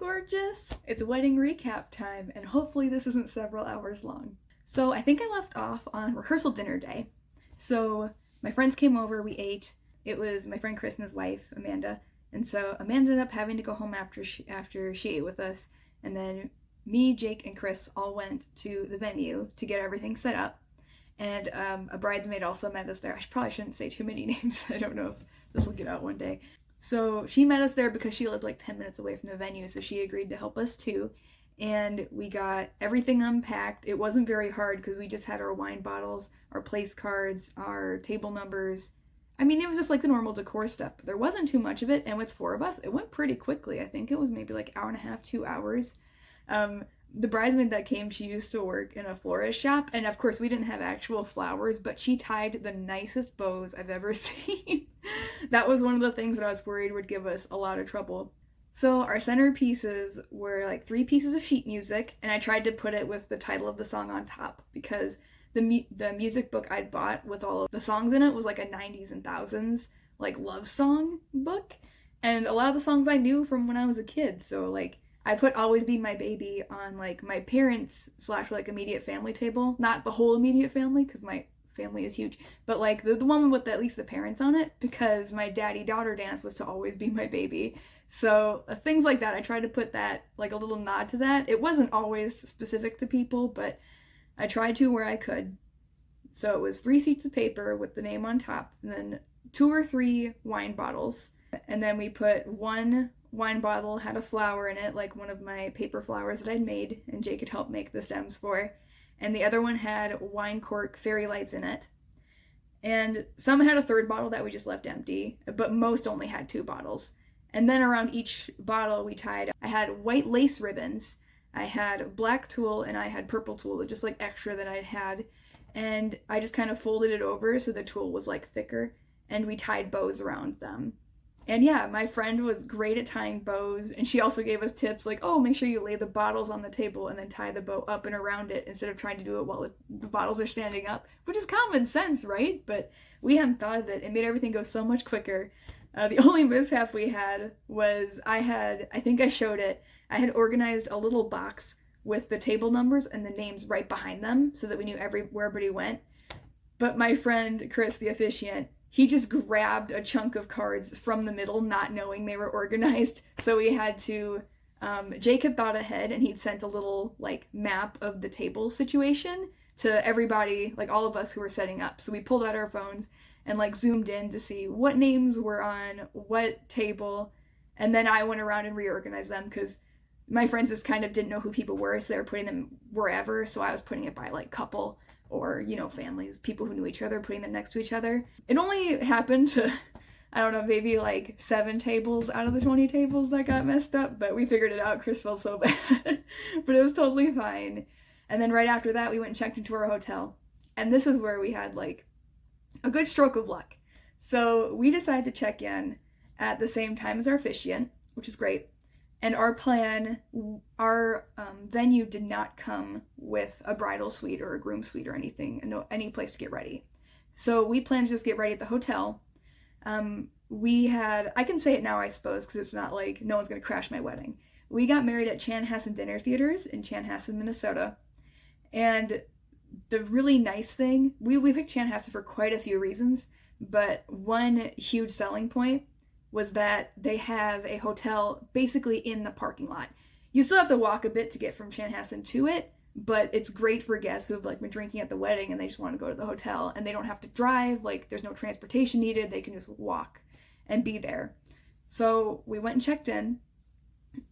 gorgeous! It's wedding recap time, and hopefully this isn't several hours long. So I think I left off on rehearsal dinner day. So my friends came over, we ate. It was my friend Chris and his wife, Amanda. And so Amanda ended up having to go home after she ate with us. And then me, Jake, and Chris all went to the venue to get everything set up. And a bridesmaid also met us there. I probably shouldn't say too many names. I don't know if this will get out one day. So she met us there because she lived like 10 minutes away from the venue, so she agreed to help us too. And we got everything unpacked. It wasn't very hard because we just had our wine bottles, our place cards, our table numbers. I mean, it was just like the normal decor stuff, but there wasn't too much of it. And with 4 of us, it went pretty quickly. I think it was maybe like 1.5 hours, 2 hours. The bridesmaid that came, she used to work in a florist shop, and of course we didn't have actual flowers, but she tied the nicest bows I've ever seen. That was one of the things that I was worried would give us a lot of trouble. So our centerpieces were like 3 pieces of sheet music, and I tried to put it with the title of the song on top because the music book I'd bought with all of the songs in it was like a 90s and thousands like love song book, and a lot of the songs I knew from when I was a kid. So like I put Always Be My Baby on like my parents / like immediate family table. Not the whole immediate family because my family is huge, but like the one with at least the parents on it, because my daddy-daughter dance was to Always Be My Baby. So things like that, I tried to put that, like a little nod to that. It wasn't always specific to people, but I tried to where I could. So it was 3 sheets of paper with the name on top, and then 2 or 3 wine bottles. And then we put 1 wine bottle had a flower in it, like one of my paper flowers that I'd made and Jake had helped make the stems for. And the other one had wine cork fairy lights in it. And some had a 3rd bottle that we just left empty, but most only had 2 bottles. And then around each bottle I had white lace ribbons, I had black tulle, and I had purple tulle, just like extra that I'd had. And I just kind of folded it over so the tulle was like thicker, and we tied bows around them. And yeah, my friend was great at tying bows, and she also gave us tips like, oh, make sure you lay the bottles on the table and then tie the bow up and around it instead of trying to do it while the bottles are standing up, which is common sense, right? But we hadn't thought of it. It made everything go so much quicker. The only mishap we had was I think I showed it, I had organized a little box with the table numbers and the names right behind them so that we knew where everybody went. But my friend, Chris, the officiant, he just grabbed a chunk of cards from the middle, not knowing they were organized. So we had to, Jake had thought ahead and he'd sent a little like map of the table situation to everybody, like all of us who were setting up. So we pulled out our phones and like zoomed in to see what names were on what table. And then I went around and reorganized them because my friends just kind of didn't know who people were. So they were putting them wherever. So I was putting it by like couple, or, you know, families, people who knew each other, putting them next to each other. It only happened to, I don't know, maybe like 7 tables out of the 20 tables that got messed up, but we figured it out. Chris felt so bad, but it was totally fine. And then right after that, we went and checked into our hotel. And this is where we had like a good stroke of luck. So we decided to check in at the same time as our officiant, which is great. And our plan, our venue did not come with a bridal suite or a groom suite or anything, any place to get ready. So we planned to just get ready at the hotel. I can say it now, I suppose, because it's not like no one's going to crash my wedding. We got married at Chanhassen Dinner Theaters in Chanhassen, Minnesota. And the really nice thing, we picked Chanhassen for quite a few reasons, but one huge selling point was that they have a hotel basically in the parking lot. You still have to walk a bit to get from Chanhassen to it, but it's great for guests who have like been drinking at the wedding and they just want to go to the hotel and they don't have to drive, like there's no transportation needed, they can just walk and be there. So we went and checked in,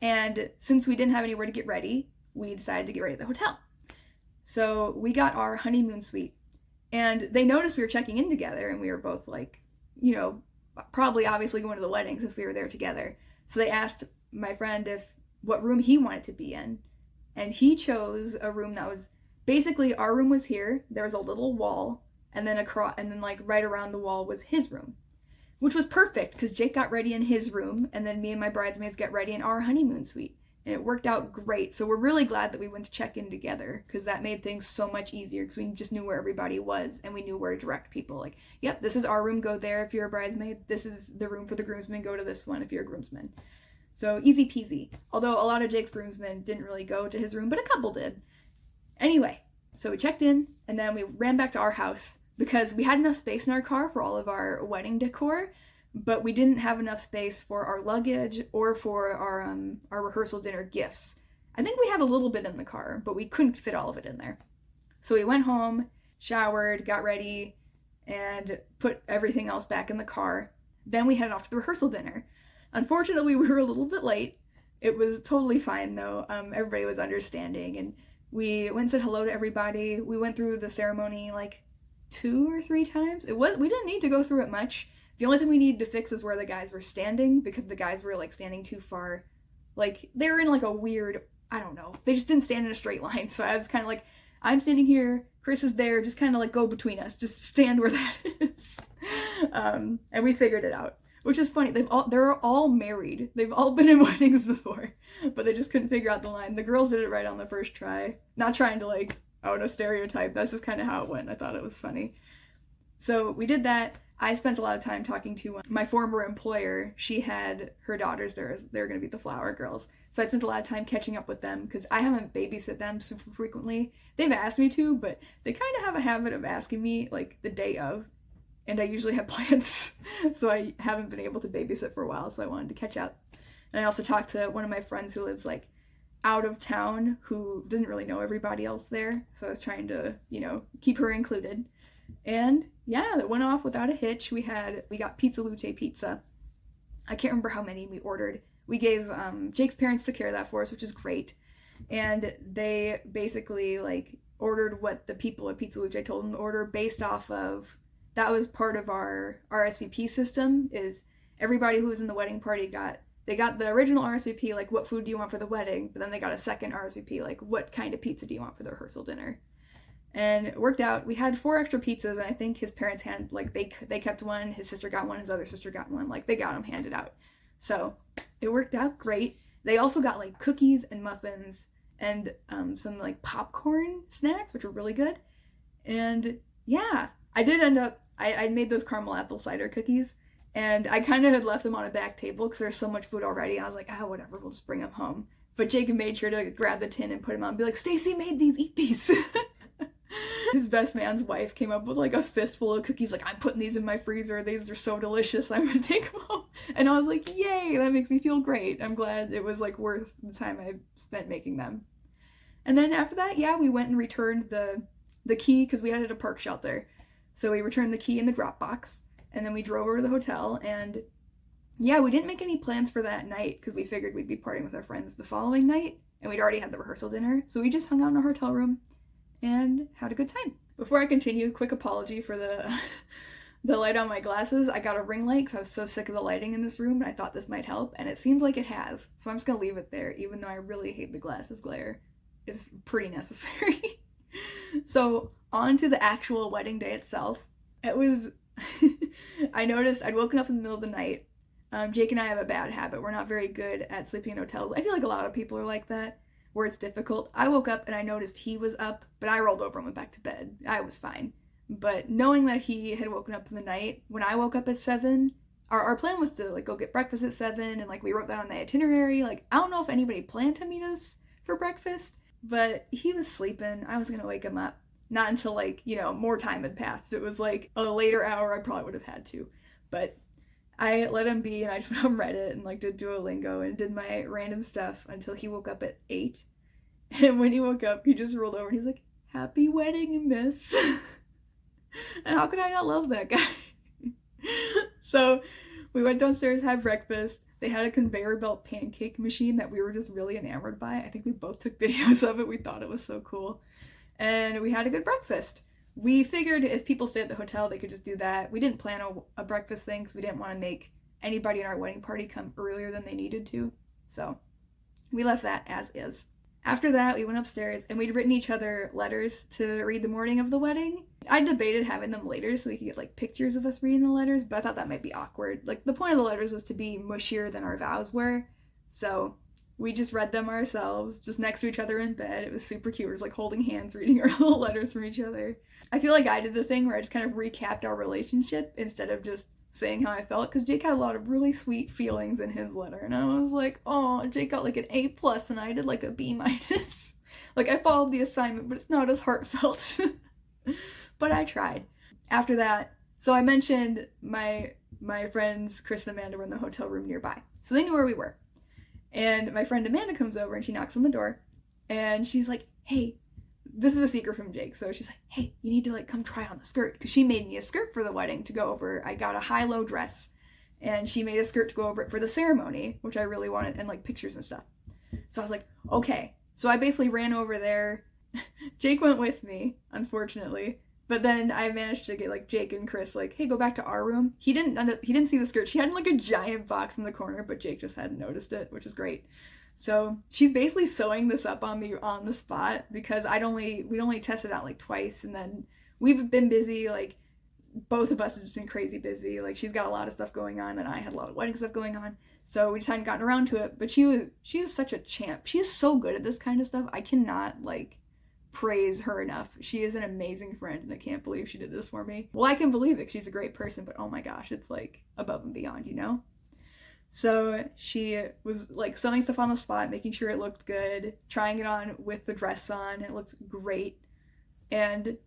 and since we didn't have anywhere to get ready, we decided to get ready at the hotel. So we got our honeymoon suite, and they noticed we were checking in together and we were both like, you know, probably obviously going to the wedding since we were there together. So they asked my friend what room he wanted to be in, and he chose a room that was basically, our room was here, there was a little wall, and then like right around the wall was his room, which was perfect because Jake got ready in his room and then me and my bridesmaids got ready in our honeymoon suite, and it worked out great. So we're really glad that we went to check in together because that made things so much easier because we just knew where everybody was and we knew where to direct people. Like, yep, this is our room, go there if you're a bridesmaid. This is the room for the groomsmen, go to this one if you're a groomsman. So easy peasy. Although a lot of Jake's groomsmen didn't really go to his room, but a couple did. Anyway, so we checked in, and then we ran back to our house because we had enough space in our car for all of our wedding decor, but we didn't have enough space for our luggage or for our rehearsal dinner gifts. I think we had a little bit in the car, but we couldn't fit all of it in there. So we went home, showered, got ready, and put everything else back in the car. Then we headed off to the rehearsal dinner. Unfortunately, we were a little bit late. It was totally fine though. Everybody was understanding, and we went and said hello to everybody. We went through the ceremony like 2 or 3 times. We didn't need to go through it much. The only thing we needed to fix is where the guys were standing, because the guys were like standing too far. Like they were in like a weird, I don't know. They just didn't stand in a straight line. So I was kind of like, I'm standing here, Chris is there, just kind of like go between us, just stand where that is. And we figured it out, which is funny. They're all married. They've all been in weddings before, but they just couldn't figure out the line. The girls did it right on the first try. Not trying to like, oh no, stereotype. That's just kind of how it went. I thought it was funny. So we did that. I spent a lot of time talking to my former employer. She had her daughters there. They're going to be the flower girls. So I spent a lot of time catching up with them because I haven't babysit them super frequently. They've asked me to, but they kind of have a habit of asking me like the day of. And I usually have plans. So I haven't been able to babysit for a while. So I wanted to catch up. And I also talked to one of my friends who lives like out of town, who didn't really know everybody else there. So I was trying to, keep her included. And yeah, it went off without a hitch. We got Pizza Luce pizza. I can't remember how many we ordered. We gave, Jake's parents took care of that for us, which is great. And they basically like ordered what the people at Pizza Luce told them to order based off of, that was part of our RSVP system, is everybody who was in the wedding party got the original RSVP, like what food do you want for the wedding, but then they got a second RSVP, like what kind of pizza do you want for the rehearsal dinner. And it worked out. We had 4 extra pizzas, and I think his parents had, like, they kept one, his sister got one, his other sister got one, like, they got them handed out. So it worked out great. They also got, like, cookies and muffins and some, like, popcorn snacks, which were really good. And, yeah, I did end up, I made those caramel apple cider cookies, and I kind of had left them on a back table because there's so much food already, and I was like, whatever, we'll just bring them home. But Jacob made sure to grab the tin and put them on and be like, Stacy made these, eat these. His best man's wife came up with like a fistful of cookies, like, I'm putting these in my freezer, these are so delicious, I'm gonna take them home. And I was like, yay, that makes me feel great. I'm glad it was like worth the time I spent making them. And then after that, yeah, we went and returned the key, because we had it at a park shelter. So we returned the key in the drop box, and then we drove over to the hotel, and yeah, we didn't make any plans for that night because we figured we'd be partying with our friends the following night, and we'd already had the rehearsal dinner, so we just hung out in our hotel room and had a good time. Before I continue, quick apology for the light on my glasses. I got a ring light because I was so sick of the lighting in this room, and I thought this might help, and it seems like it has. So I'm just gonna leave it there, even though I really hate the glasses glare. It's pretty necessary. So on to the actual wedding day itself. It was, I noticed I'd woken up in the middle of the night. Jake and I have a bad habit. We're not very good at sleeping in hotels. I feel like a lot of people are like that, where it's difficult. I woke up and I noticed he was up, but I rolled over and went back to bed. I was fine. But knowing that he had woken up in the night, when I woke up at 7, our plan was to like go get breakfast at 7, and like we wrote that on the itinerary. Like, I don't know if anybody planned to meet us for breakfast, but he was sleeping. I was gonna wake him up. Not until like, more time had passed. If it was like a later hour, I probably would have had to. But I let him be, and I just went on Reddit and like did Duolingo and did my random stuff until he woke up at 8. And when he woke up, he just rolled over and he's like, "Happy wedding, miss." And how could I not love that guy? So we went downstairs, had breakfast. They had a conveyor belt pancake machine that we were just really enamored by. I think we both took videos of it. We thought it was so cool. And we had a good breakfast. We figured if people stayed at the hotel, they could just do that. We didn't plan a breakfast thing because we didn't want to make anybody in our wedding party come earlier than they needed to. So we left that as is. After that, we went upstairs and we'd written each other letters to read the morning of the wedding. I debated having them later so we could get like pictures of us reading the letters, but I thought that might be awkward. Like, the point of the letters was to be mushier than our vows were. So we just read them ourselves, just next to each other in bed. It was super cute. We were just like holding hands, reading our letters from each other. I feel like I did the thing where I just kind of recapped our relationship instead of just saying how I felt, because Jake had a lot of really sweet feelings in his letter, and I was like, oh, Jake got like an A plus and I did like a B minus. Like, I followed the assignment, but it's not as heartfelt. But I tried. After that, so I mentioned my friends Chris and Amanda were in the hotel room nearby, so they knew where we were. And my friend Amanda comes over and she knocks on the door, and she's like, hey, this is a secret from Jake. So she's like, hey, you need to like come try on the skirt, because she made me a skirt for the wedding to go over. I got a high-low dress, and she made a skirt to go over it for the ceremony, which I really wanted, and like pictures and stuff. So I was like, okay. So I basically ran over there. Jake went with me, unfortunately. But then I managed to get like Jake and Chris like, hey, go back to our room. He didn't see the skirt. She had like a giant box in the corner, but Jake just hadn't noticed it, which is great. So she's basically sewing this up on me on the spot, because we'd only tested out like twice, and then we've been busy, like both of us have just been crazy busy. Like, she's got a lot of stuff going on, and I had a lot of wedding stuff going on, so we just hadn't gotten around to it. But she is such a champ. She is so good at this kind of stuff. I cannot like praise her enough. She is an amazing friend, and I can't believe she did this for me. Well, I can believe it, she's a great person, but oh my gosh, it's like above and beyond, you know? So she was like sewing stuff on the spot, making sure it looked good, trying it on with the dress on. It looked great. And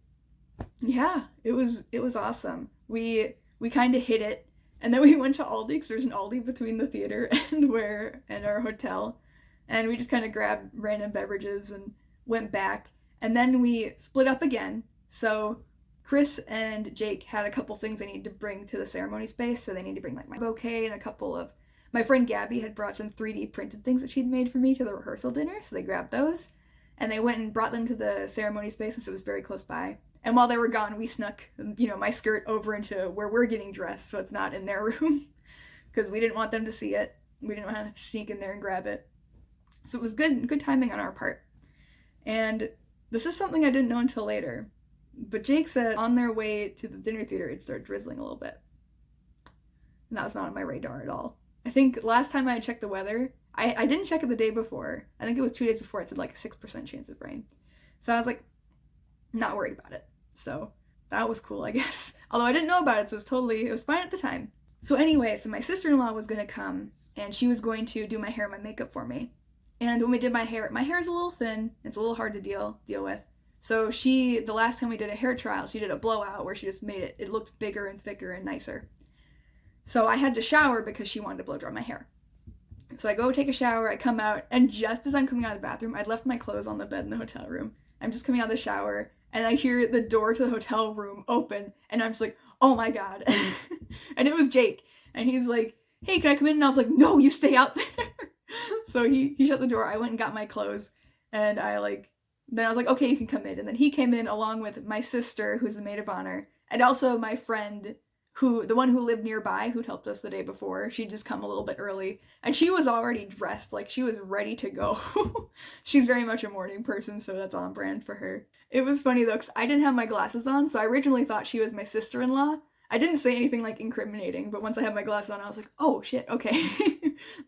yeah, it was awesome. We kind of hit it, and then we went to Aldi, because there's an Aldi between the theater and our hotel, and we just kind of grabbed random beverages and went back, and then we split up again. So Chris and Jake had a couple things they needed to bring to the ceremony space, so they need to bring like my bouquet and a couple of, my friend Gabby had brought some 3D printed things that she'd made for me to the rehearsal dinner, so they grabbed those, and they went and brought them to the ceremony space since it was very close by. And while they were gone, we snuck, my skirt over into where we're getting dressed, so it's not in their room, because we didn't want them to see it. We didn't want to sneak in there and grab it. So it was good timing on our part. And this is something I didn't know until later, but Jake said on their way to the dinner theater, it started drizzling a little bit. And that was not on my radar at all. I think last time I checked the weather, I didn't check it the day before. I think it was 2 days before. It said like a 6% chance of rain. So I was like, not worried about it. So that was cool, I guess. Although I didn't know about it, so it was fine at the time. So anyway, so my sister-in-law was going to come, and she was going to do my hair and my makeup for me. And when we did my hair is a little thin. It's a little hard to deal with. So the last time we did a hair trial, she did a blowout where she just made it looked bigger and thicker and nicer. So I had to shower because she wanted to blow dry my hair. So I go take a shower, I come out, and just as I'm coming out of the bathroom, I'd left my clothes on the bed in the hotel room. I'm just coming out of the shower, and I hear the door to the hotel room open, and I'm just like, oh my god. And it was Jake, and he's like, hey, can I come in? And I was like, no, you stay out there. So he shut the door. I went and got my clothes, and then I was like, okay, you can come in. And then he came in along with my sister, who's the maid of honor, and also my friend, the one who lived nearby, who'd helped us the day before. She'd just come a little bit early, and she was already dressed, like she was ready to go. She's very much a morning person, so that's on brand for her. It was funny though, because I didn't have my glasses on, so I originally thought she was my sister-in-law. I didn't say anything like incriminating, but once I had my glasses on, I was like, oh shit, okay.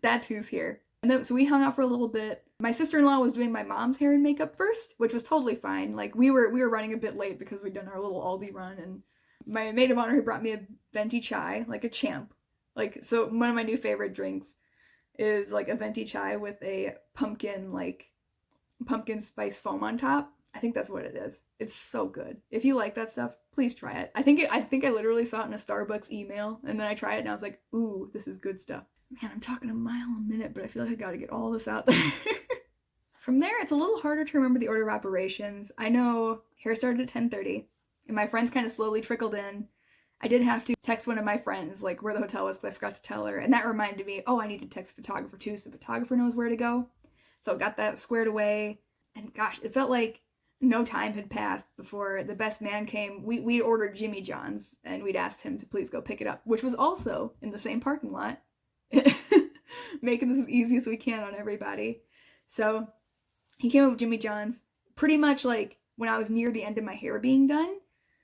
That's who's here. And then, so we hung out for a little bit. My sister-in-law was doing my mom's hair and makeup first, which was totally fine. Like, we were running a bit late because we'd done our little Aldi run, and my maid of honor had brought me a venti chai, like a champ. Like, so one of my new favorite drinks is like a venti chai with a pumpkin spice foam on top. I think that's what it is. It's so good. If you like that stuff, please try it. I think I literally saw it in a Starbucks email, and then I tried it and I was like, ooh, this is good stuff. Man, I'm talking a mile a minute, but I feel like I gotta get all this out there. From there, it's a little harder to remember the order of operations. I know hair started at 10:30, and my friends kind of slowly trickled in. I did have to text one of my friends, like, where the hotel was, because I forgot to tell her, and that reminded me, oh, I need to text the photographer too, so the photographer knows where to go. So I got that squared away, and gosh, it felt like no time had passed before the best man came. We'd ordered Jimmy John's, and we'd asked him to please go pick it up, which was also in the same parking lot, making this as easy as we can on everybody. So he came up with Jimmy John's pretty much like when I was near the end of my hair being done.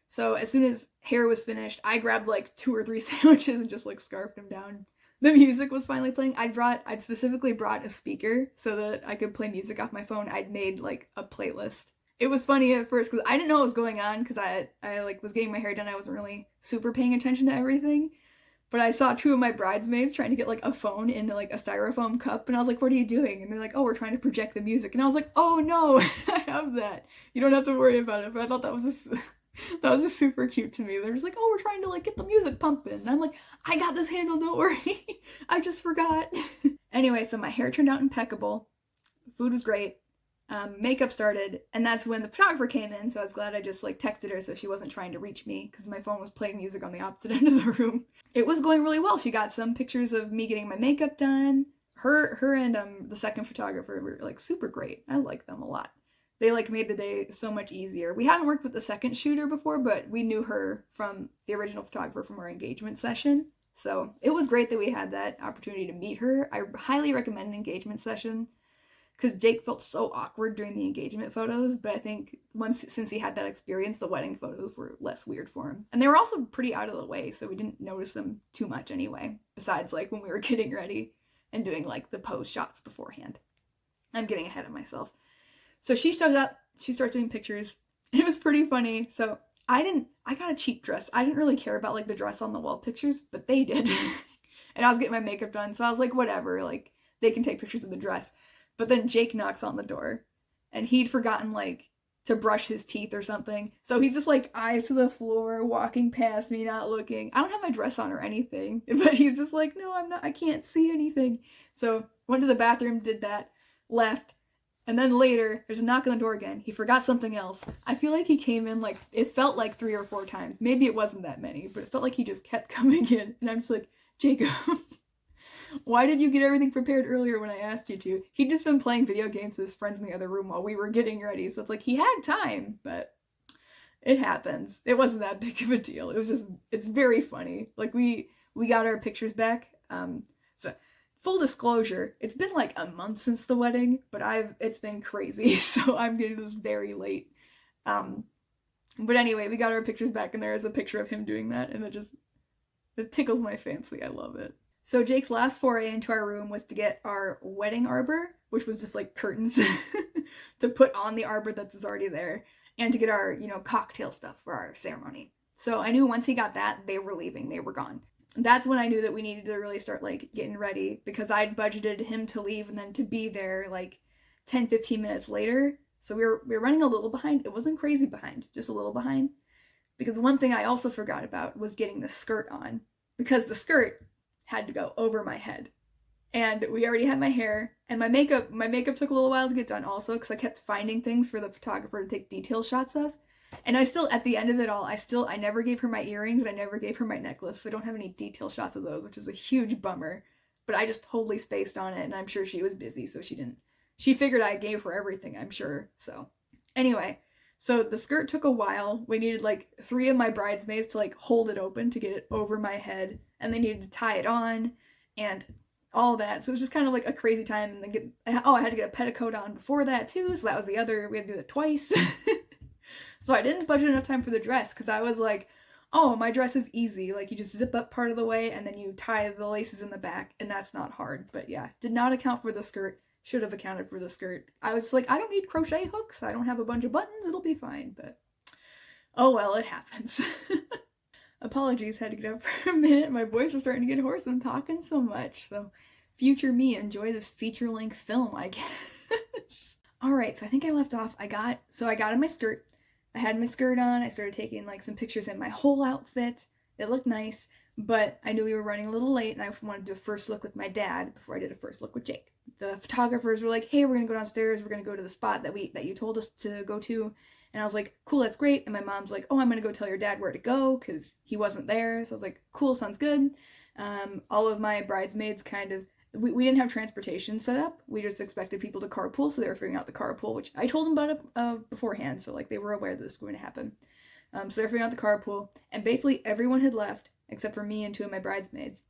So as soon as hair was finished, I grabbed like 2 or 3 sandwiches and just like scarfed them down. The music was finally playing. I'd specifically brought a speaker so that I could play music off my phone. I'd made like a playlist. It was funny at first because I didn't know what was going on because I like was getting my hair done. I wasn't really super paying attention to everything. But I saw two of my bridesmaids trying to get like a phone into like a styrofoam cup, and I was like, what are you doing? And they're like, oh, we're trying to project the music. And I was like, oh no, I have that. You don't have to worry about it. But I thought that was that was just super cute to me. They're just like, oh, we're trying to like get the music pumping. And I'm like, I got this handle, don't worry. I just forgot. Anyway, so my hair turned out impeccable. Food was great. Makeup started, and that's when the photographer came in, so I was glad I just like texted her so she wasn't trying to reach me because my phone was playing music on the opposite end of the room. It was going really well. She got some pictures of me getting my makeup done. Her and the second photographer were like super great. I like them a lot. They like made the day so much easier. We hadn't worked with the second shooter before, but we knew her from the original photographer from our engagement session. So it was great that we had that opportunity to meet her. I highly recommend an engagement session because Jake felt so awkward during the engagement photos, but I think since he had that experience, the wedding photos were less weird for him. And they were also pretty out of the way, so we didn't notice them too much anyway, besides like when we were getting ready and doing like the pose shots beforehand. I'm getting ahead of myself. So she shows up, she starts doing pictures. It was pretty funny. So I got a cheap dress. I didn't really care about like the dress on the wall pictures, but they did. And I was getting my makeup done, so I was like, whatever, like they can take pictures of the dress. But then Jake knocks on the door, and he'd forgotten, like, to brush his teeth or something. So he's just, like, eyes to the floor, walking past me, not looking. I don't have my dress on or anything, but he's just like, no, I can't see anything. So went to the bathroom, did that, left, and then later, there's a knock on the door again. He forgot something else. I feel like he came in, like, it felt like 3 or 4 times. Maybe it wasn't that many, but it felt like he just kept coming in. And I'm just like, Jacob, why did you get everything prepared earlier when I asked you to? He'd just been playing video games with his friends in the other room while we were getting ready. So it's like he had time, but it happens. It wasn't that big of a deal. It was just, it's very funny. Like we got our pictures back. So full disclosure, it's been like a month since the wedding, but it's been crazy. So I'm getting this very late. But anyway, we got our pictures back, and there is a picture of him doing that, and it tickles my fancy. I love it. So Jake's last foray into our room was to get our wedding arbor, which was just like curtains to put on the arbor that was already there, and to get our, cocktail stuff for our ceremony. So I knew once he got that, they were leaving, they were gone. That's when I knew that we needed to really start like getting ready, because I'd budgeted him to leave and then to be there like 10-15 minutes later. So we were running a little behind. It wasn't crazy behind, just a little behind. Because one thing I also forgot about was getting the skirt on, because the skirt had to go over my head, and we already had my hair and my makeup took a little while to get done also, because I kept finding things for the photographer to take detail shots of. And I still, at the end of it all, I never gave her my earrings, and I never gave her my necklace, so I don't have any detail shots of those, which is a huge bummer. But I just totally spaced on it, and I'm sure she was busy, so she figured I gave her everything, I'm sure. So anyway, so the skirt took a while. We needed like 3 of my bridesmaids to like hold it open to get it over my head, and they needed to tie it on and all that. So it was just kind of like a crazy time. And then I had to get a petticoat on before that too. So that was we had to do it twice. So I didn't budget enough time for the dress, because I was like, oh, my dress is easy. Like you just zip up part of the way and then you tie the laces in the back, and that's not hard. But yeah, did not account for the skirt. Should have accounted for the skirt. I was like, I don't need crochet hooks. I don't have a bunch of buttons. It'll be fine. But oh well, it happens. Apologies, had to get up for a minute. My voice was starting to get hoarse. I'm talking so much. So future me, enjoy this feature-length film, I guess. Alright, so I think I left off. I got in my skirt. I had my skirt on. I started taking like some pictures in my whole outfit. It looked nice, but I knew we were running a little late, and I wanted to do a first look with my dad before I did a first look with Jake. The photographers were like, hey, we're gonna go downstairs. We're gonna go to the spot that you told us to go to. And I was like, cool, that's great. And my mom's like, oh, I'm going to go tell your dad where to go, because he wasn't there. So I was like, cool, sounds good. All of my bridesmaids we didn't have transportation set up. We just expected people to carpool, so they were figuring out the carpool, which I told them about it beforehand, so like they were aware that this was going to happen. So they were figuring out the carpool, and basically everyone had left except for me and 2 of my bridesmaids.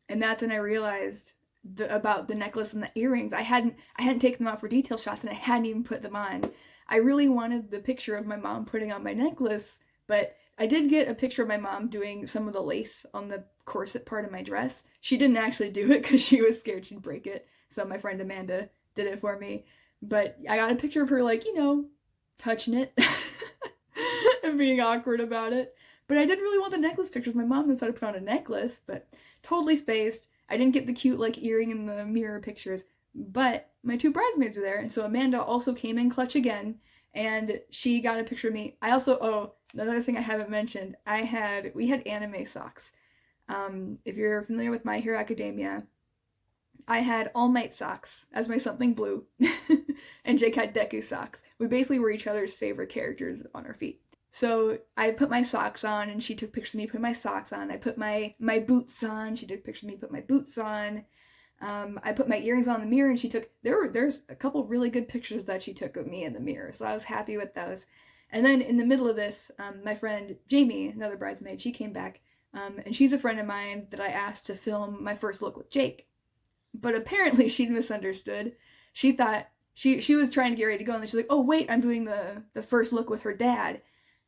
And that's when I realized about the necklace and the earrings. I hadn't taken them out for detail shots, and I hadn't even put them on. I really wanted the picture of my mom putting on my necklace, but I did get a picture of my mom doing some of the lace on the corset part of my dress. She didn't actually do it because she was scared she'd break it, so my friend Amanda did it for me. But I got a picture of her, like, touching it and being awkward about it. but I didn't really want the necklace pictures. My mom knows how to put on a necklace, but totally spaced. I didn't get the cute like earring in the mirror pictures, but my two bridesmaids were there, and so Amanda also came in clutch again, and she got a picture of me. I also, oh, another thing I haven't mentioned, we had anime socks. If you're familiar with My Hero Academia, I had All Might socks as my something blue, and Jake had Deku socks. We basically were each other's favorite characters on our feet. So I put my socks on, and she took pictures of me putting my socks on. I put my boots on. She took pictures of me put my boots on. I put my earrings on in the mirror, and she took, there's a couple really good pictures that she took of me in the mirror, so I was happy with those. And then in the middle of this, my friend Jamie, another bridesmaid, she came back, and she's a friend of mine that I asked to film my first look with Jake. But apparently she'd misunderstood. She thought, she was trying to get ready to go, and then she's like, oh wait, I'm doing the first look with her dad.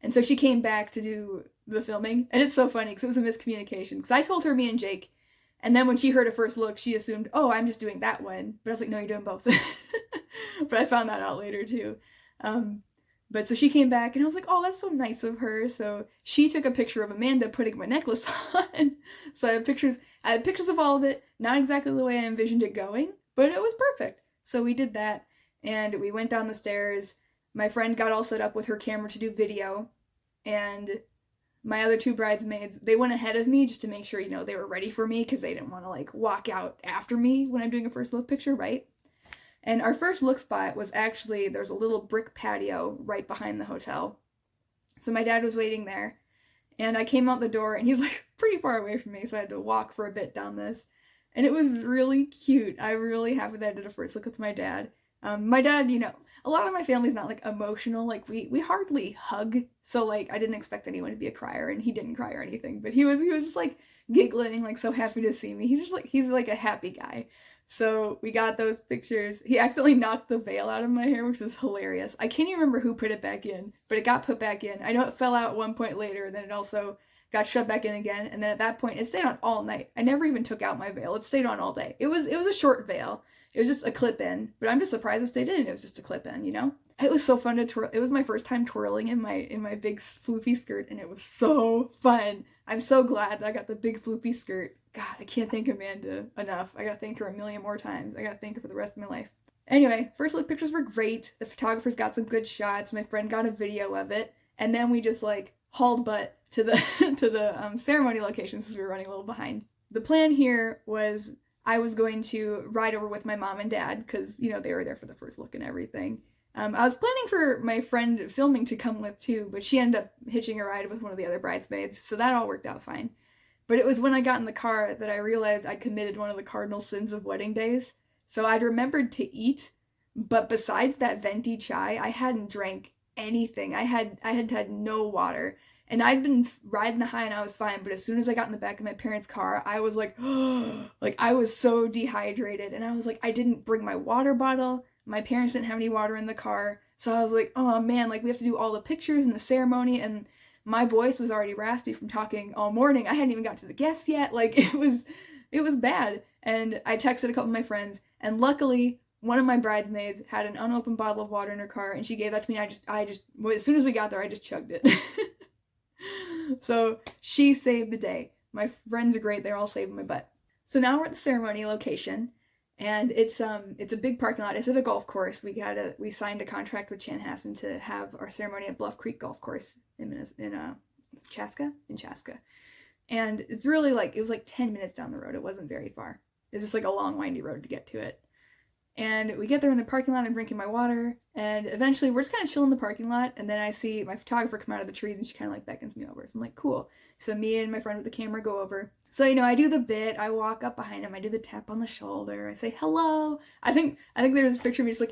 And so she came back to do the filming, and it's so funny because it was a miscommunication. Because I told her me and Jake, and then when she heard a first look, she assumed, oh, I'm just doing that one. But I was like, no, you're doing both. But I found that out later too. But so she came back, and I was like, oh, that's so nice of her. So she took a picture of Amanda putting my necklace on. So I had pictures of all of it, not exactly the way I envisioned it going, but it was perfect. So we did that, and we went down the stairs. My friend got all set up with her camera to do video, and my other two bridesmaids, they went ahead of me just to make sure, they were ready for me, because they didn't want to like walk out after me when I'm doing a first look picture, right? And our first look spot was actually, there's a little brick patio right behind the hotel. So my dad was waiting there, and I came out the door, and he was like pretty far away from me, so I had to walk for a bit down this. And it was really cute. I'm really happy that I did a first look with my dad. My dad, a lot of my family's not like emotional, like we hardly hug, so like I didn't expect anyone to be a crier, and he didn't cry or anything, but he was just like giggling, like so happy to see me. He's like a happy guy. So we got those pictures. He accidentally knocked the veil out of my hair, which was hilarious. I can't even remember who put it back in, but it got put back in. I know it fell out at one point later, then it also got shoved back in again, and then at that point it stayed on all night. I never even took out my veil. It stayed on all day. It was a short veil. It was just a clip-in, but I'm just surprised it stayed in. It was just a clip-in, It was so fun to twirl. It was my first time twirling in my big floofy skirt, and it was so fun. I'm so glad that I got the big floofy skirt. God, I can't thank Amanda enough. I gotta thank her a million more times. I gotta thank her for the rest of my life. Anyway, first look pictures were great. The photographers got some good shots. My friend got a video of it, and then we just like hauled butt to the to the ceremony location since we were running a little behind. The plan here was I was going to ride over with my mom and dad because, they were there for the first look and everything. I was planning for my friend filming to come with too, but she ended up hitching a ride with one of the other bridesmaids, so that all worked out fine. But it was when I got in the car that I realized I'd committed one of the cardinal sins of wedding days. So I'd remembered to eat, but besides that venti chai, I hadn't drank anything. I had had no water. And I'd been riding the high and I was fine, but as soon as I got in the back of my parents' car, I was like, like I was so dehydrated, and I was like, I didn't bring my water bottle. My parents didn't have any water in the car, so I was like, oh man, like we have to do all the pictures and the ceremony, and my voice was already raspy from talking all morning. I hadn't even got to the guests yet. Like it was bad. And I texted a couple of my friends, and luckily one of my bridesmaids had an unopened bottle of water in her car, and she gave that to me. I just as soon as we got there, I just chugged it. So she saved the day. My friends are great. They're all saving my butt. So now we're at the ceremony location, and it's a big parking lot. It's at a golf course. We signed a contract with Chanhassen to have our ceremony at Bluff Creek Golf Course in Chaska. And it's really it was like 10 minutes down the road. It wasn't very far. It was just like a long windy road to get to it. And we get there in the parking lot, I'm drinking my water, and eventually we're just kind of chilling in the parking lot, and then I see my photographer come out of the trees, and she kind of beckons me over. So I'm like, cool. So me and my friend with the camera go over. So, I do the bit, I walk up behind him, I do the tap on the shoulder, I say, hello. I think there's a picture of me just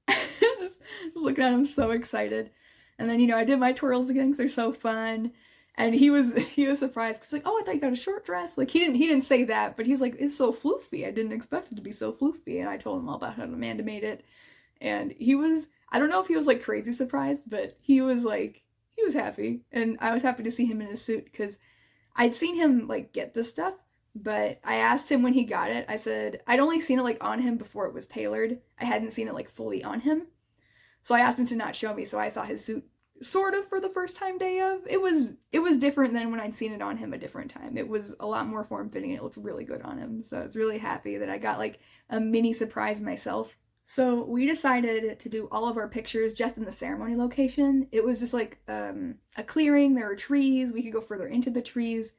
just looking at him so excited. And then, I did my twirls again because they're so fun. And he was surprised because oh, I thought you got a short dress. Like he didn't say that, but he's like, it's so floofy. I didn't expect it to be so floofy. And I told him all about how Amanda made it. And I don't know if he was crazy surprised, but he was happy. And I was happy to see him in his suit because I'd seen him get the stuff, but I asked him when he got it. I said, I'd only seen it on him before it was tailored. I hadn't seen it fully on him. So I asked him to not show me. So I saw his suit sort of for the first time day of. It was different than when I'd seen it on him a different time. It was a lot more form-fitting. It looked really good on him. So I was really happy that I got like a mini surprise myself. So we decided to do all of our pictures just in the ceremony location. It was just like a clearing. There were trees. We could go further into the trees.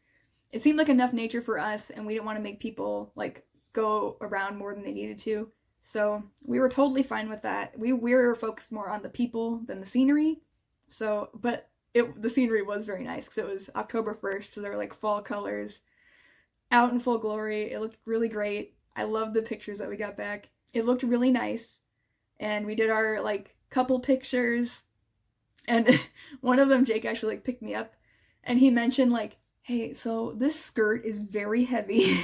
It seemed like enough nature for us, and we didn't want to make people like go around more than they needed to. So we were totally fine with that. We were focused more on the people than the scenery. So, but the scenery was very nice because it was October 1st, so there were like fall colors out in full glory. It looked really great. I loved the pictures that we got back. It looked really nice. And we did our like couple pictures. And one of them, Jake actually like picked me up, and he mentioned like, hey, so this skirt is very heavy.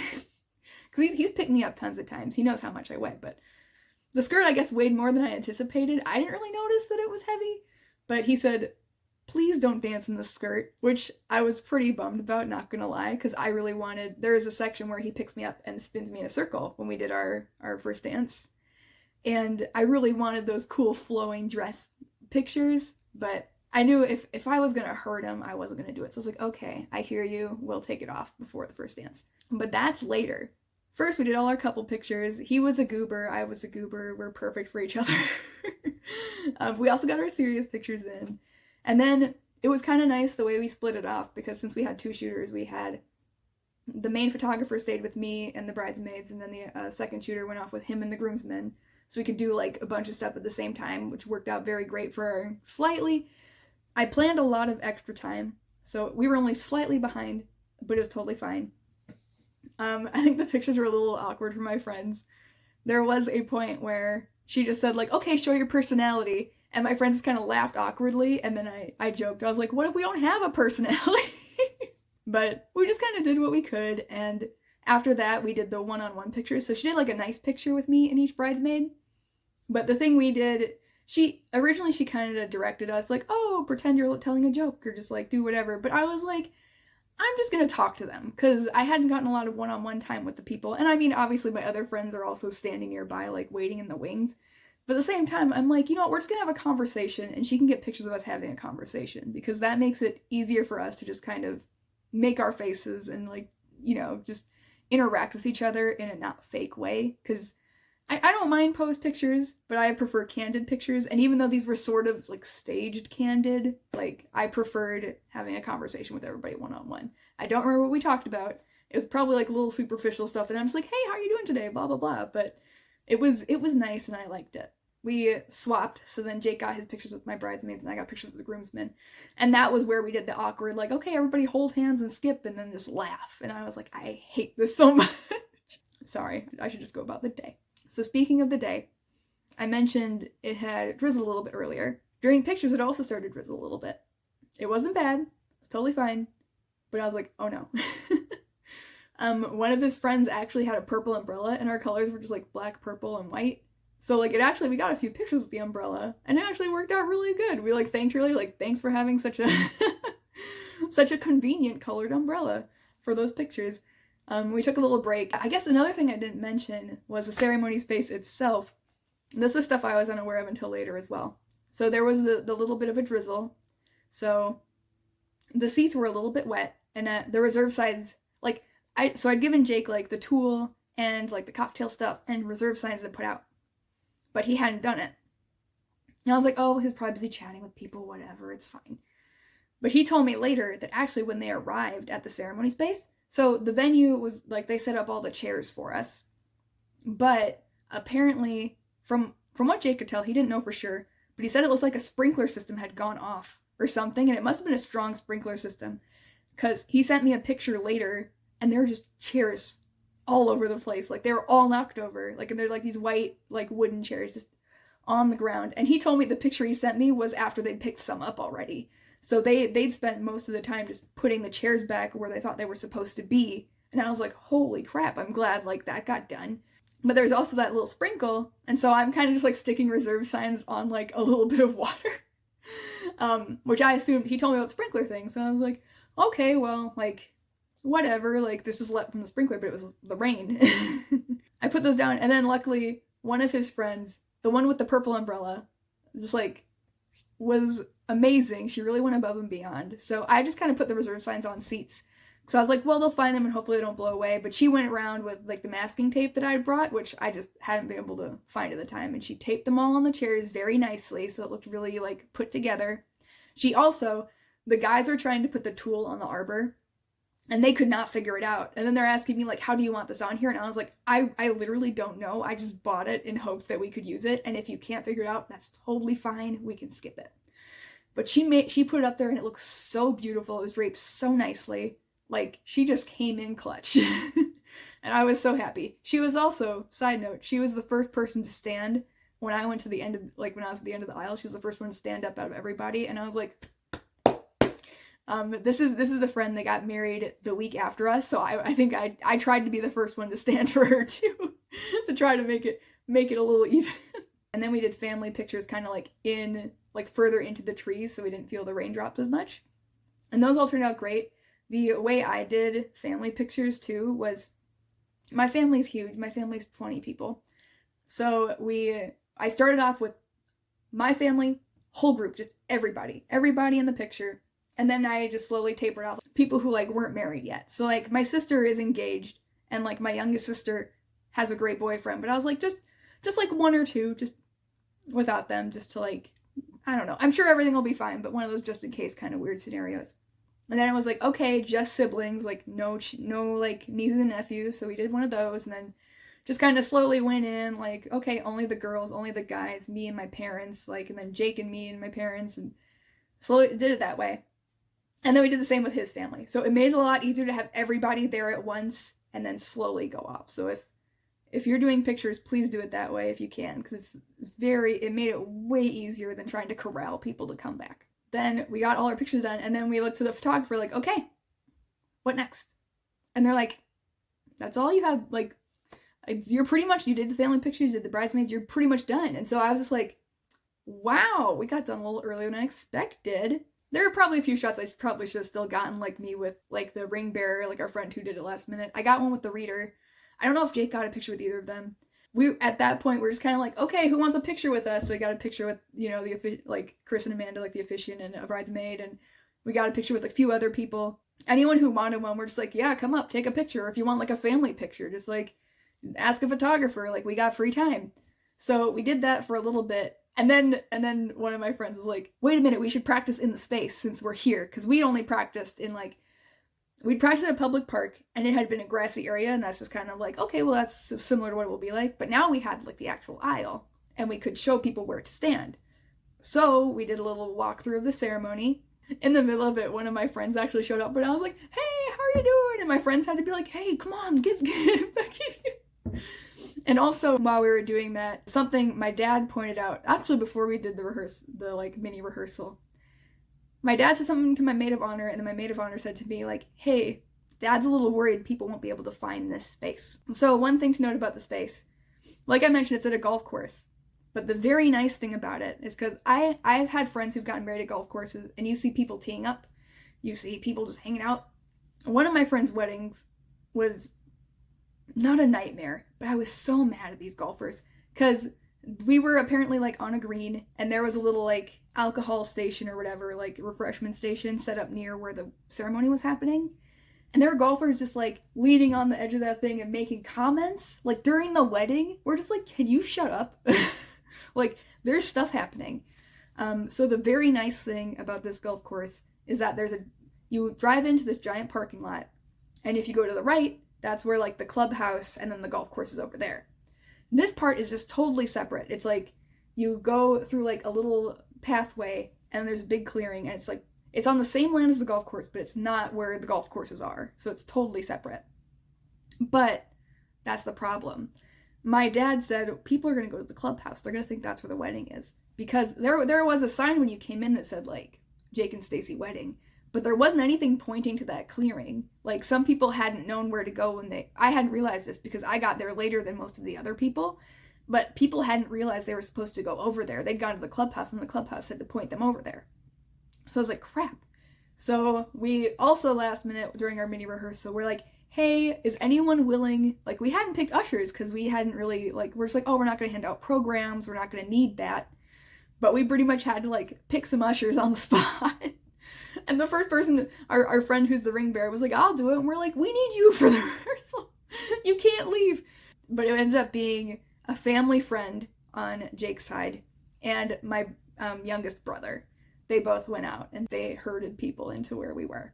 Because he's picked me up tons of times. He knows how much I weigh, but the skirt, I guess, weighed more than I anticipated. I didn't really notice that it was heavy, but he said, please don't dance in the skirt, which I was pretty bummed about, not gonna lie, because I really wanted, there is a section where he picks me up and spins me in a circle when we did our first dance. And I really wanted those cool flowing dress pictures, but I knew if I was gonna hurt him, I wasn't gonna do it. So I was like, okay, I hear you, we'll take it off before the first dance. But that's later. First, we did all our couple pictures. He was a goober, I was a goober. We're perfect for each other. We also got our serious pictures in. And then it was kind of nice the way we split it off, because since we had 2 shooters, we had the main photographer stayed with me and the bridesmaids, and then the second shooter went off with him and the groomsmen. So we could do like a bunch of stuff at the same time, which worked out very great for our slightly. I planned a lot of extra time, so we were only slightly behind, but it was totally fine. I think the pictures were a little awkward for my friends. There was a point where she just said like, okay, show your personality. And my friends just kind of laughed awkwardly. And then I joked. I was like, what if we don't have a personality? But we just kind of did what we could. And after that, we did the one-on-one pictures. So she did like a nice picture with me and each bridesmaid. But the thing we did, she kind of directed us like, oh, pretend you're telling a joke or just like do whatever. But I was like, I'm just going to talk to them, because I hadn't gotten a lot of one-on-one time with the people. And I mean, obviously my other friends are also standing nearby, like waiting in the wings. But at the same time, I'm like, you know what, we're just going to have a conversation, and she can get pictures of us having a conversation, because that makes it easier for us to just kind of make our faces and like, you know, just interact with each other in a not fake way. Because I don't mind posed pictures, but I prefer candid pictures. And even though these were sort of like staged candid, like I preferred having a conversation with everybody one-on-one. I don't remember what we talked about. It was probably like little superficial stuff, and I'm just like, hey, how are you doing today? Blah, blah, blah. But it was nice, and I liked it. We swapped, so then Jake got his pictures with my bridesmaids, and I got pictures with the groomsmen. And that was where we did the awkward, like, okay, everybody hold hands and skip, and then just laugh. And I was like, I hate this so much. Sorry, I should just go about the day. So speaking of the day, I mentioned it had drizzled a little bit earlier. During pictures, it also started to drizzle a little bit. It wasn't bad. It was totally fine. But I was like, oh no. One of his friends actually had a purple umbrella, and our colors were just like black, purple, and white. So like we got a few pictures with the umbrella, and it actually worked out really good. We like thanked her later, like, thanks for having such a such a convenient colored umbrella for those pictures. We took a little break. I guess another thing I didn't mention was the ceremony space itself. This was stuff I was unaware of until later as well. So there was the little bit of a drizzle. So the seats were a little bit wet, and the reserve sides, like, I'd given Jake like the tool and like the cocktail stuff and reserve signs to put out, but he hadn't done it. And I was like, oh, he's probably busy chatting with people, whatever, it's fine. But he told me later that actually when they arrived at the ceremony space, so the venue was like, they set up all the chairs for us, but apparently from what Jake could tell, he didn't know for sure, but he said it looked like a sprinkler system had gone off or something, and it must have been a strong sprinkler system, because he sent me a picture later, and there were just chairs all over the place. Like, they were all knocked over. Like, and they're like these white, like, wooden chairs just on the ground. And he told me the picture he sent me was after they'd picked some up already. So they'd spent most of the time just putting the chairs back where they thought they were supposed to be. And I was like, holy crap, I'm glad, like, that got done. But there's also that little sprinkle, and so I'm kind of just, like, sticking reserve signs on, like, a little bit of water. Which I assumed, he told me about the sprinkler thing, so I was like, okay, well, like, whatever, like, this is let from the sprinkler, but it was the rain. I put those down, and then luckily, one of his friends, the one with the purple umbrella, just, like, was amazing. She really went above and beyond. So I just kind of put the reserve signs on seats. So I was like, well, they'll find them and hopefully they don't blow away. But she went around with like the masking tape that I brought, which I just hadn't been able to find at the time. And she taped them all on the chairs very nicely. So it looked really like put together. She also, the guys were trying to put the tulle on the arbor and they could not figure it out. And then they're asking me like, how do you want this on here? And I was like, I literally don't know. I just bought it in hopes that we could use it. And if you can't figure it out, that's totally fine. We can skip it. But she put it up there and it looked so beautiful. It was draped so nicely. Like, she just came in clutch. And I was so happy. She was also, side note, she was the first person to stand when I went to the end of, like, when I was at the end of the aisle. She was the first one to stand up out of everybody. And I was like, this is the friend that got married the week after us. So I think I tried to be the first one to stand for her too. To try to make it a little even. And then we did family pictures kind of like further into the trees so we didn't feel the raindrops as much. And those all turned out great. The way I did family pictures too was, my family's huge. My family's 20 people. So I started off with my family, whole group, just everybody in the picture. And then I just slowly tapered off people who like weren't married yet. So like my sister is engaged and like my youngest sister has a great boyfriend, but I was like, just like one or two, just without them, just to like, I don't know. I'm sure everything will be fine, but one of those just in case kind of weird scenarios. And then it was like, okay, just siblings, like no like nieces and nephews. So we did one of those and then just kind of slowly went in like, okay, only the girls, only the guys, me and my parents, like, and then Jake and me and my parents, and slowly did it that way. And then we did the same with his family. So it made it a lot easier to have everybody there at once and then slowly go off. So if you're doing pictures, please do it that way if you can, because it made it way easier than trying to corral people to come back. Then we got all our pictures done, and then we looked to the photographer like, okay, what next? And they're like, that's all you have, like, you did the family pictures, you did the bridesmaids, you're pretty much done. And so I was just like, wow, we got done a little earlier than I expected. There are probably a few shots I probably should have still gotten, like me with, like, the ring bearer, like our friend who did it last minute. I got one with the reader. I don't know if Jake got a picture with either of them. At that point, we're just kind of like, okay, who wants a picture with us? So we got a picture with, like Chris and Amanda, like the officiant and a bridesmaid, and we got a picture with a few other people. Anyone who wanted one, we're just like, yeah, come up, take a picture. Or if you want like a family picture, just like ask a photographer, like we got free time. So we did that for a little bit. And then one of my friends was like, wait a minute, we should practice in the space since we're here. Because we only practiced in we'd practiced at a public park and it had been a grassy area, and that's just kind of like, okay, well, that's similar to what it will be like. But now we had like the actual aisle and we could show people where to stand. So we did a little walkthrough of the ceremony. In the middle of it, one of my friends actually showed up and I was like, hey, how are you doing? And my friends had to be like, hey, come on, get back in here. And also, while we were doing that, something my dad pointed out, actually before we did the mini rehearsal, my dad said something to my maid of honor, and then my maid of honor said to me, like, hey, Dad's a little worried people won't be able to find this space. So one thing to note about the space, like I mentioned, it's at a golf course. But the very nice thing about it is because I've had friends who've gotten married at golf courses, and you see people teeing up, you see people just hanging out. One of my friends' weddings was not a nightmare, but I was so mad at these golfers because we were apparently like on a green and there was a little like alcohol station or whatever, like refreshment station set up near where the ceremony was happening. And there were golfers just like leaning on the edge of that thing and making comments like during the wedding. We're just like, can you shut up? Like there's stuff happening. So the very nice thing about this golf course is that you drive into this giant parking lot, and if you go to the right, that's where like the clubhouse and then the golf course is over there. This part is just totally separate. It's like you go through like a little pathway and there's a big clearing, and it's on the same land as the golf course, but it's not where the golf courses are. So it's totally separate. But that's the problem. My dad said people are going to go to the clubhouse. They're going to think that's where the wedding is. Because there was a sign when you came in that said like Jake and Stacy wedding. But there wasn't anything pointing to that clearing. Like some people hadn't known where to go I hadn't realized this because I got there later than most of the other people. But people hadn't realized they were supposed to go over there. They'd gone to the clubhouse and the clubhouse had to point them over there. So I was like, crap. So we also last minute during our mini rehearsal, we're like, hey, is anyone willing, like we hadn't picked ushers because we hadn't really, like, we're just like, oh, we're not going to hand out programs. We're not going to need that. but we pretty much had to like pick some ushers on the spot. And the first person, our friend who's the ring bearer, was like, I'll do it. And we're like, we need you for the rehearsal. You can't leave. But it ended up being a family friend on Jake's side and my youngest brother. They both went out and they herded people into where we were,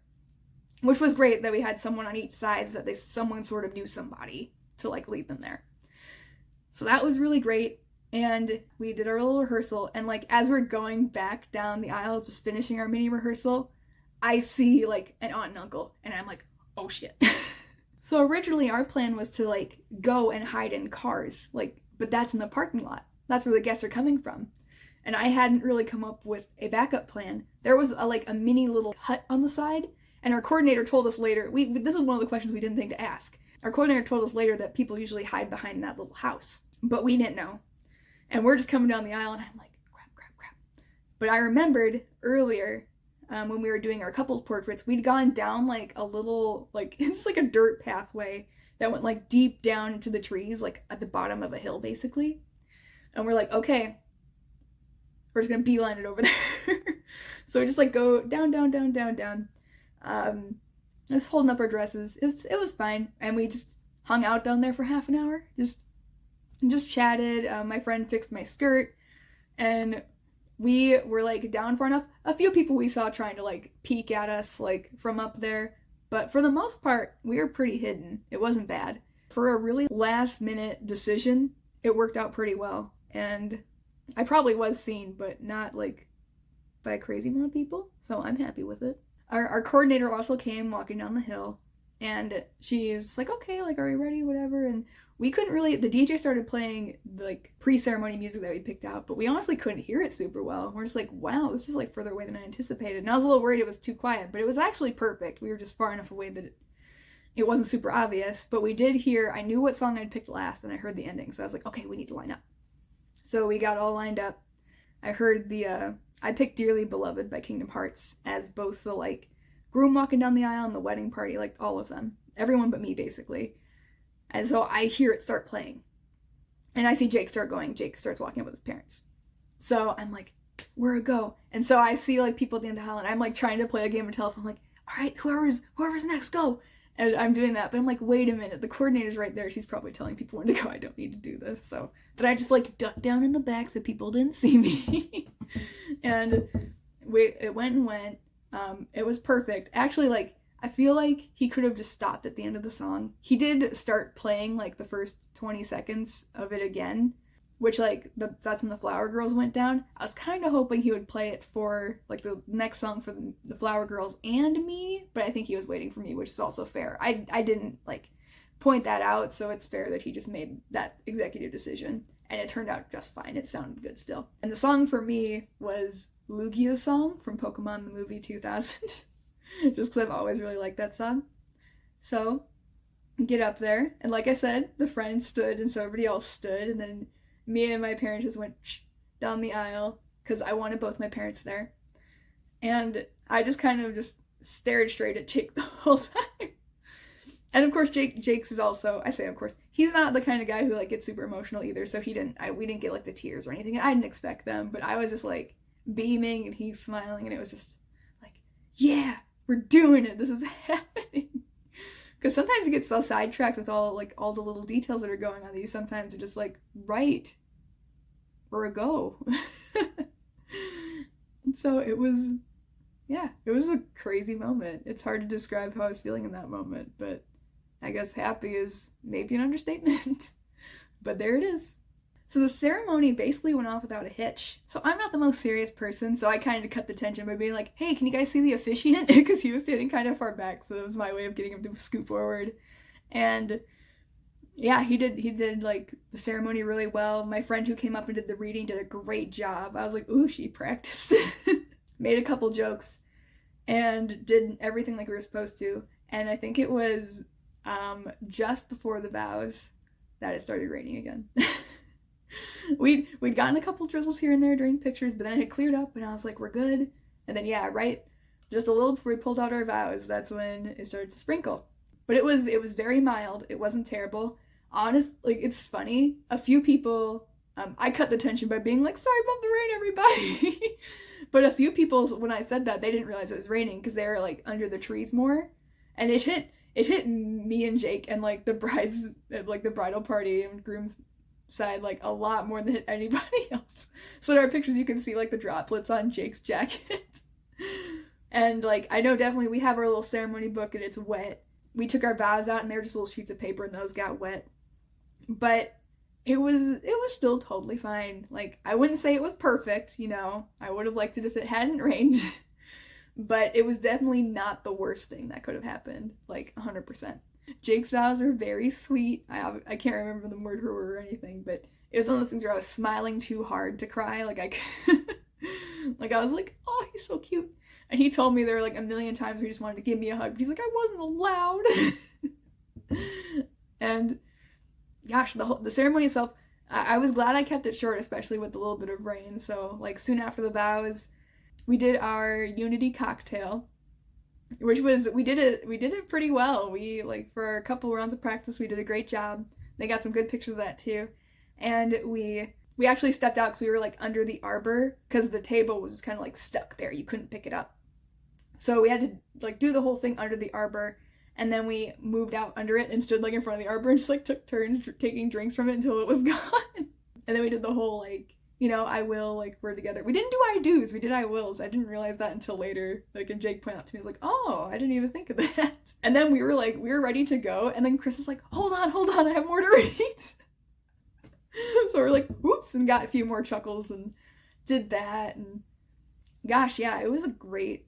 which was great that we had someone on each side so that someone sort of knew somebody to like lead them there. So that was really great. And we did our little rehearsal, and like as we're going back down the aisle, just finishing our mini rehearsal, I see like an aunt and uncle, and I'm like, oh shit. So originally our plan was to like go and hide in cars, like, but that's in the parking lot. That's where the guests are coming from. And I hadn't really come up with a backup plan. There was a mini little hut on the side, and our coordinator told us later, this is one of the questions we didn't think to ask. Our coordinator told us later that people usually hide behind that little house, but we didn't know. And we're just coming down the aisle, and I'm like, crap. But I remembered earlier, when we were doing our couples portraits, we'd gone down like a little, like, it's like a dirt pathway that went like deep down into the trees, like at the bottom of a hill, basically. And we're like, okay, we're just gonna beeline it over there. So we just like go down. Just holding up our dresses. It was fine. And we just hung out down there for half an hour. Just chatted. My friend fixed my skirt, and we were like down far enough. A few people we saw trying to like peek at us like from up there, but for the most part, we were pretty hidden. It wasn't bad. For a really last minute decision, it worked out pretty well. And I probably was seen, but not like by a crazy amount of people. So I'm happy with it. Our coordinator also came walking down the hill, and she was like, okay, like, are you ready? Whatever. And we couldn't really, the DJ started playing like pre-ceremony music that we picked out, but we honestly couldn't hear it super well. We're just like, wow, this is like further away than I anticipated. And I was a little worried it was too quiet, but it was actually perfect. We were just far enough away that it wasn't super obvious, but we did hear, I knew what song I'd picked last, and I heard the ending. So I was like, okay, we need to line up. So we got all lined up. I heard I picked Dearly Beloved by Kingdom Hearts as both the like groom walking down the aisle and the wedding party, like all of them. Everyone but me, basically. And so I hear it start playing. And I see Jake start going. Jake starts walking up with his parents. So I'm like, where a go? And so I see like people at the end of the aisle, and I'm like trying to play a game of telephone, like, all right, whoever's next, go. And I'm doing that, but I'm like, wait a minute, the coordinator's right there. She's probably telling people when to go. I don't need to do this. So then I just like ducked down in the back so people didn't see me. And it went. It was perfect. Actually, like, I feel like he could have just stopped at the end of the song. He did start playing like the first 20 seconds of it again, which like that's when the Flower Girls went down. I was kind of hoping he would play it for like the next song for the Flower Girls and me, but I think he was waiting for me, which is also fair. I didn't like point that out, so it's fair that he just made that executive decision, and it turned out just fine. It sounded good still. And the song for me was Lugia's song from Pokemon the movie 2000. Just because I've always really liked that song. So get up there, and like I said, the friend stood and so everybody else stood, and then me and my parents just went down the aisle because I wanted both my parents there. And I just kind of just stared straight at Jake the whole time. And of course Jake's is also, I say of course, he's not the kind of guy who like gets super emotional either, so we didn't get like the tears or anything. I didn't expect them, but I was just like beaming and he's smiling, and it was just like, yeah, we're doing it. This is happening. Because sometimes you get so sidetracked with all the little details that are going on that you sometimes are just like, right, or a go. And so it was a crazy moment. It's hard to describe how I was feeling in that moment, but I guess happy is maybe an understatement. But there it is. So the ceremony basically went off without a hitch. So I'm not the most serious person, so I kind of cut the tension by being like, hey, can you guys see the officiant? Because he was standing kind of far back, so that was my way of getting him to scoot forward. And yeah, he did like the ceremony really well. My friend who came up and did the reading did a great job. I was like, ooh, she practiced. Made a couple jokes and did everything like we were supposed to. And I think it was just before the vows that it started raining again. We'd gotten a couple drizzles here and there during pictures, but then it had cleared up and I was like, we're good. And then yeah, right just a little before we pulled out our vows, that's when it started to sprinkle. But it was very mild. It wasn't terrible. Honest, like, it's funny. A few people I cut the tension by being like, sorry about the rain, everybody. But a few people, when I said that, they didn't realize it was raining because they were like under the trees more. And it hit me and Jake and like the bridal party and groom's side like a lot more than it hit anybody else. So in our pictures you can see like the droplets on Jake's jacket. And like I know definitely we have our little ceremony book and it's wet. We took our vows out and they were just little sheets of paper and those got wet. But it was still totally fine. Like I wouldn't say it was perfect, you know. I would have liked it if it hadn't rained. But it was definitely not the worst thing that could have happened, like 100%. Jake's vows were very sweet. I can't remember the word for word or anything, but it was one of those things where I was smiling too hard to cry. Like like I was like, oh, he's so cute. And he told me there were like a million times where he just wanted to give me a hug. But he's like, I wasn't allowed. And gosh, the ceremony itself, I was glad I kept it short, especially with a little bit of rain. So like soon after the vows, we did our unity cocktail, which was, we did it pretty well. We, like, for a couple rounds of practice, we did a great job. They got some good pictures of that too. And we actually stepped out because we were like under the arbor because the table was kind of like stuck there. You couldn't pick it up. So we had to like do the whole thing under the arbor, and then we moved out under it and stood like in front of the arbor and just like took turns taking drinks from it until it was gone. And then we did the whole like, you know, I will, like, we're together. We didn't do I do's, we did I wills. I didn't realize that until later. Like, and Jake pointed out to me, he was like, oh, I didn't even think of that. And then we were ready to go, and then Chris was like, hold on, I have more to read. So we're like, whoops, and got a few more chuckles and did that. And gosh, yeah, it was a great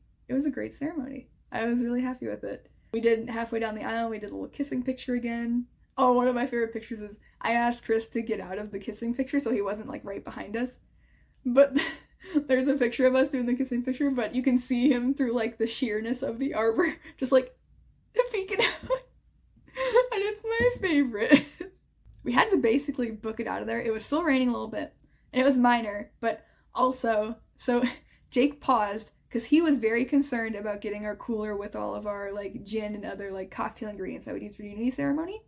ceremony. I was really happy with it. We did halfway down the aisle, we did a little kissing picture again. Oh, one of my favorite pictures is I asked Chris to get out of the kissing picture so he wasn't like right behind us. But there's a picture of us doing the kissing picture, but you can see him through like the sheerness of the arbor, just like peeking out. And it's my favorite. We had to basically book it out of there. It was still raining a little bit, and it was minor, but also, so Jake paused because he was very concerned about getting our cooler with all of our like gin and other like cocktail ingredients that we'd use for the unity ceremony.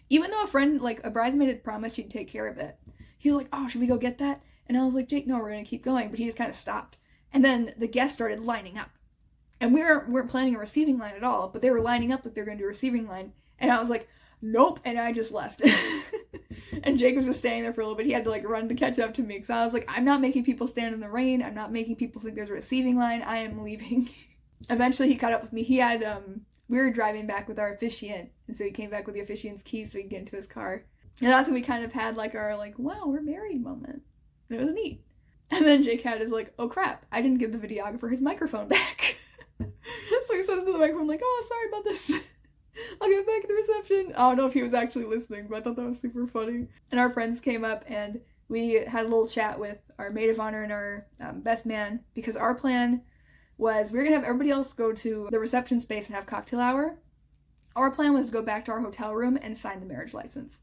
Even though a bridesmaid had promised she'd take care of it. He was like, oh, should we go get that? And I was like, Jake, no, we're going to keep going. But he just kind of stopped. And then the guests started lining up. And we weren't planning a receiving line at all, but they were lining up like they were going to do a receiving line. And I was like, nope. And I just left. And Jake was just standing there for a little bit. He had to like run to catch up to me. So I was like, I'm not making people stand in the rain. I'm not making people think there's a receiving line. I am leaving. Eventually he caught up with me. He had, we were driving back with our officiant, and so he came back with the officiant's keys so he could get into his car. And that's when we kind of had like our like, wow, we're married moment. And it was neat. And then Jake had his like, oh crap, I didn't give the videographer his microphone back. So he says to the microphone like, oh, sorry about this. I'll get back at the reception. I don't know if he was actually listening, but I thought that was super funny. And our friends came up and we had a little chat with our maid of honor and our best man, because our plan was we were going to have everybody else go to the reception space and have cocktail hour. Our plan was to go back to our hotel room and sign the marriage license.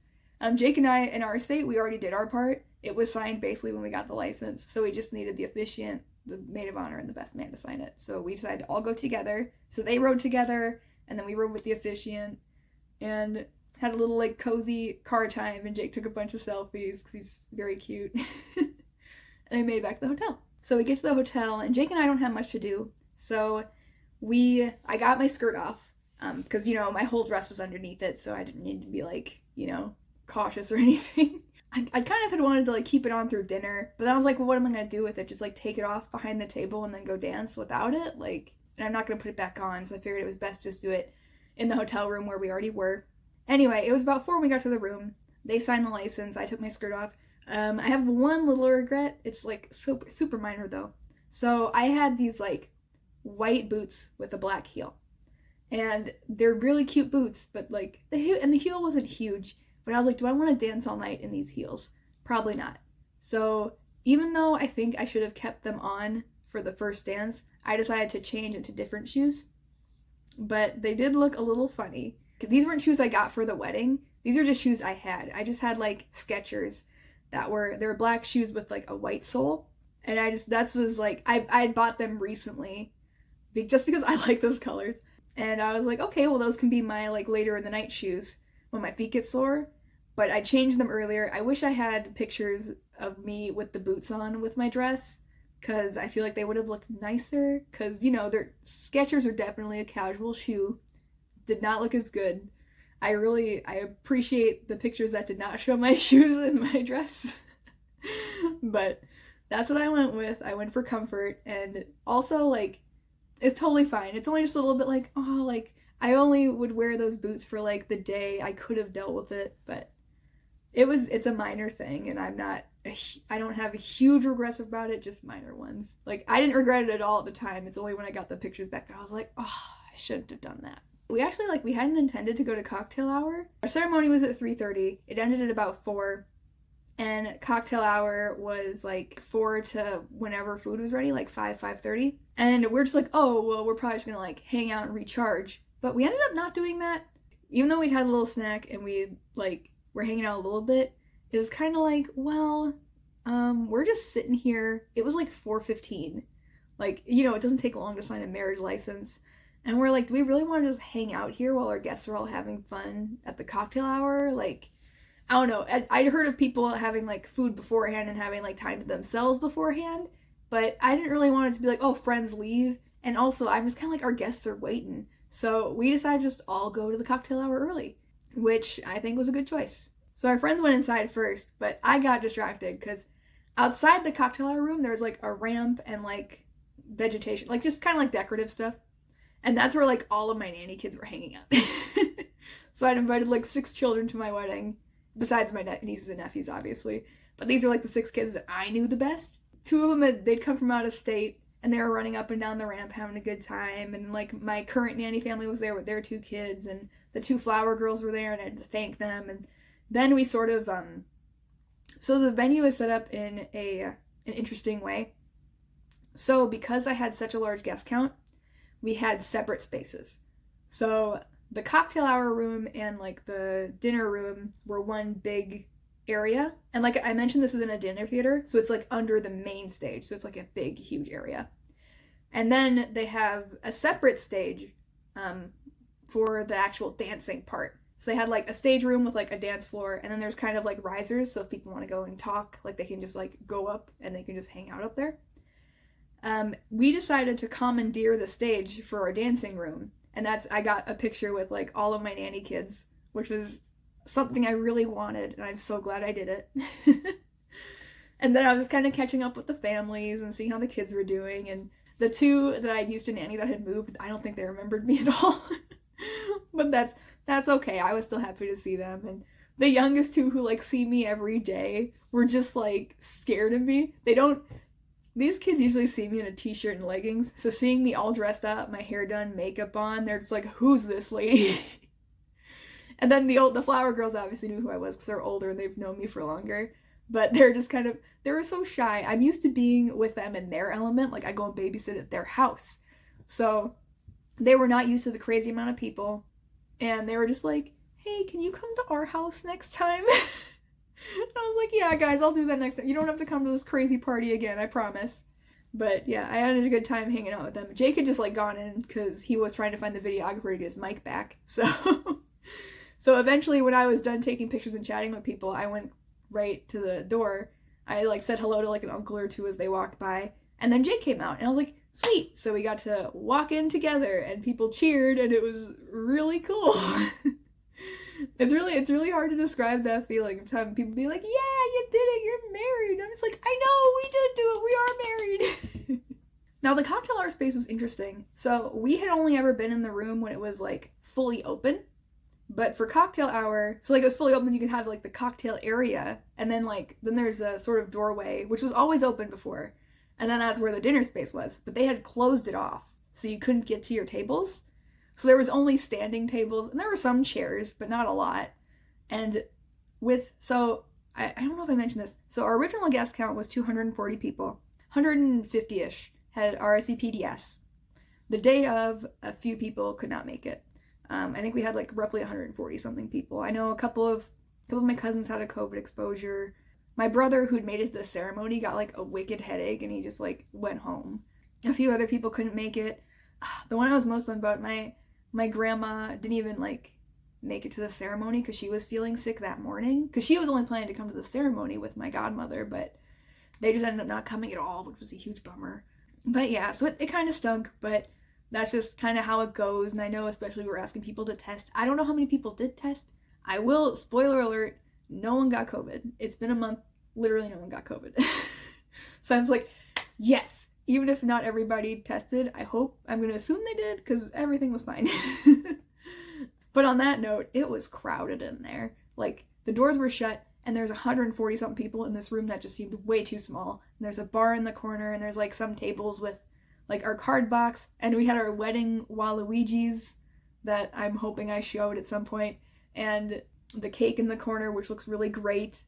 Jake and I, in our state, we already did our part. It was signed basically when we got the license, so we just needed the officiant, the maid of honor, and the best man to sign it. So we decided to all go together. So they rode together, and then we rode with the officiant, and had a little like cozy car time, and Jake took a bunch of selfies because he's very cute. And we made it back to the hotel. So we get to the hotel, and Jake and I don't have much to do. So I got my skirt off, because, you know, my whole dress was underneath it, so I didn't need to be like, you know, cautious or anything. I kind of had wanted to like keep it on through dinner, but then I was like, well, what am I going to do with it? Just like take it off behind the table and then go dance without it? Like, and I'm not going to put it back on, so I figured it was best just do it in the hotel room where we already were. Anyway, it was about 4 when we got to the room. They signed the license. I took my skirt off. I have one little regret. It's like super minor though. So I had these like white boots with a black heel, and they're really cute boots, but like the heel wasn't huge. But I was like, do I want to dance all night in these heels? Probably not. So even though I think I should have kept them on for the first dance, I decided to change into different shoes. But they did look a little funny. These weren't shoes I got for the wedding. These are just shoes I had. I just had like Skechers they were black shoes with like a white sole. And I had bought them recently just because I like those colors. And I was like, okay, well those can be my like later in the night shoes when my feet get sore. but I changed them earlier. I wish I had pictures of me with the boots on with my dress, because I feel like they would have looked nicer, because, you know, their Skechers are definitely a casual shoe. Did not look as good. I appreciate the pictures that did not show my shoes in my dress. But that's what I went with. I went for comfort, and also, like, it's totally fine. It's only just a little bit like, oh, like, I only would wear those boots for, like, the day. I could have dealt with it, but it's a minor thing, and I don't have huge regrets about it, just minor ones. Like, I didn't regret it at all at the time. It's only when I got the pictures back that I was like, oh, I shouldn't have done that. We actually, like, we hadn't intended to go to cocktail hour. Our ceremony was at 3:30. It ended at about 4. And cocktail hour was, like, 4 to whenever food was ready, like 5:30. And we're just like, oh, well, we're probably just gonna, like, hang out and recharge. But we ended up not doing that. Even though we'd had a little snack and we, like, were hanging out a little bit, it was kind of like, well, we're just sitting here. It was, like, 4:15. Like, you know, it doesn't take long to sign a marriage license. And we're like, do we really want to just hang out here while our guests are all having fun at the cocktail hour? Like, I don't know. I'd heard of people having, like, food beforehand and having, like, time to themselves beforehand, but I didn't really want it to be like, oh, friends leave. And also, I'm just kind of like, our guests are waiting. So we decided to just all go to the cocktail hour early, which I think was a good choice. So our friends went inside first, but I got distracted because outside the cocktail hour room, there's, like, a ramp and, like, vegetation, like, just kind of like decorative stuff. And that's where, like, all of my nanny kids were hanging out. So I'd invited, like, 6 children to my wedding, besides my nieces and nephews, obviously. But these are, like, the 6 kids that I knew the best. 2 of them, they'd come from out of state, and they were running up and down the ramp having a good time. And, like, my current nanny family was there with their 2 kids, and the 2 flower girls were there, and I had to thank them. And then we sort of, so the venue is set up in an interesting way. So because I had such a large guest count, we had separate spaces. So the cocktail hour room and, like, the dinner room were one big area. And, like I mentioned, this is in a dinner theater, so it's, like, under the main stage. So it's, like, a big, huge area. And then they have a separate stage for the actual dancing part. So they had, like, a stage room with, like, a dance floor, and then there's kind of, like, risers, so if people want to go and talk, like, they can just, like, go up and they can just hang out up there. We decided to commandeer the stage for our dancing room, and I got a picture with, like, all of my nanny kids, which was something I really wanted, and I'm so glad I did it. And then I was just kind of catching up with the families and seeing how the kids were doing, and the 2 that I'd used to nanny that had moved, I don't think they remembered me at all. But that's okay. I was still happy to see them, and the youngest 2 who, like, see me every day were just, like, scared of me. These kids usually see me in a t-shirt and leggings, so seeing me all dressed up, my hair done, makeup on, they're just like, who's this lady? And then the flower girls obviously knew who I was because they're older and they've known me for longer, but they're just kind of, they were so shy. I'm used to being with them in their element, like I go and babysit at their house. So they were not used to the crazy amount of people, and they were just like, hey, can you come to our house next time? And I was like, yeah, guys, I'll do that next time. You don't have to come to this crazy party again, I promise. But yeah, I had a good time hanging out with them. Jake had just, like, gone in because he was trying to find the videographer to get his mic back. So eventually when I was done taking pictures and chatting with people, I went right to the door. I, like, said hello to, like, an uncle or 2 as they walked by. And then Jake came out, and I was like, sweet. So we got to walk in together, and people cheered, and it was really cool. It's really hard to describe that feeling of having people be like, yeah, you did it, you're married. I'm just like, I know, we did do it, we are married. Now, the cocktail hour space was interesting. So we had only ever been in the room when it was, like, fully open. But for cocktail hour, so, like, it was fully open, you could have, like, the cocktail area, and then, like, then there's a sort of doorway, which was always open before. And then that's where the dinner space was. But they had closed it off, so you couldn't get to your tables. So there was only standing tables, and there were some chairs, but not a lot. And I don't know if I mentioned this. So our original guest count was 240 people. 150-ish had RSVP'd. The day of, a few people could not make it. I think we had, like, roughly 140 something people. I know a couple of my cousins had a COVID exposure. My brother, who'd made it to the ceremony, got, like, a wicked headache, and he just, like, went home. A few other people couldn't make it. The one I was most bummed about, my grandma didn't even, like, make it to the ceremony because she was feeling sick that morning. Because she was only planning to come to the ceremony with my godmother, but they just ended up not coming at all, which was a huge bummer. But yeah, so it kind of stunk, but that's just kind of how it goes. And I know especially we're asking people to test. I don't know how many people did test. I will, spoiler alert, no one got COVID. It's been a month, literally no one got COVID. So I was like, yes, even if not everybody tested, I'm going to assume they did because everything was fine. But on that note, it was crowded in there. Like, the doors were shut, and there's 140 something people in this room that just seemed way too small. And there's a bar in the corner, and there's like some tables with like our card box, and we had our wedding Waluigi's that I'm hoping I showed at some point, and the cake in the corner, which looks really great.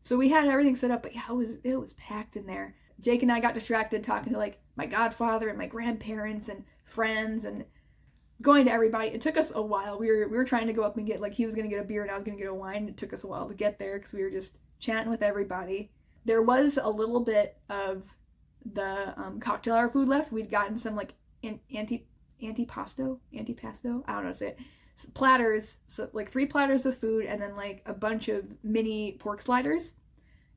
So we had everything set up, but yeah, it was packed in there. Jake and I got distracted talking to like my godfather and my grandparents and friends and going to everybody. It took us a while. We were trying to go up and get, like, he was going to get a beer and I was going to get a wine. It took us a while to get there because we were just chatting with everybody. There was a little bit of the cocktail hour food left. We'd gotten some like antipasto, I don't know how to say it, platters, so like 3 platters of food and then like a bunch of mini pork sliders.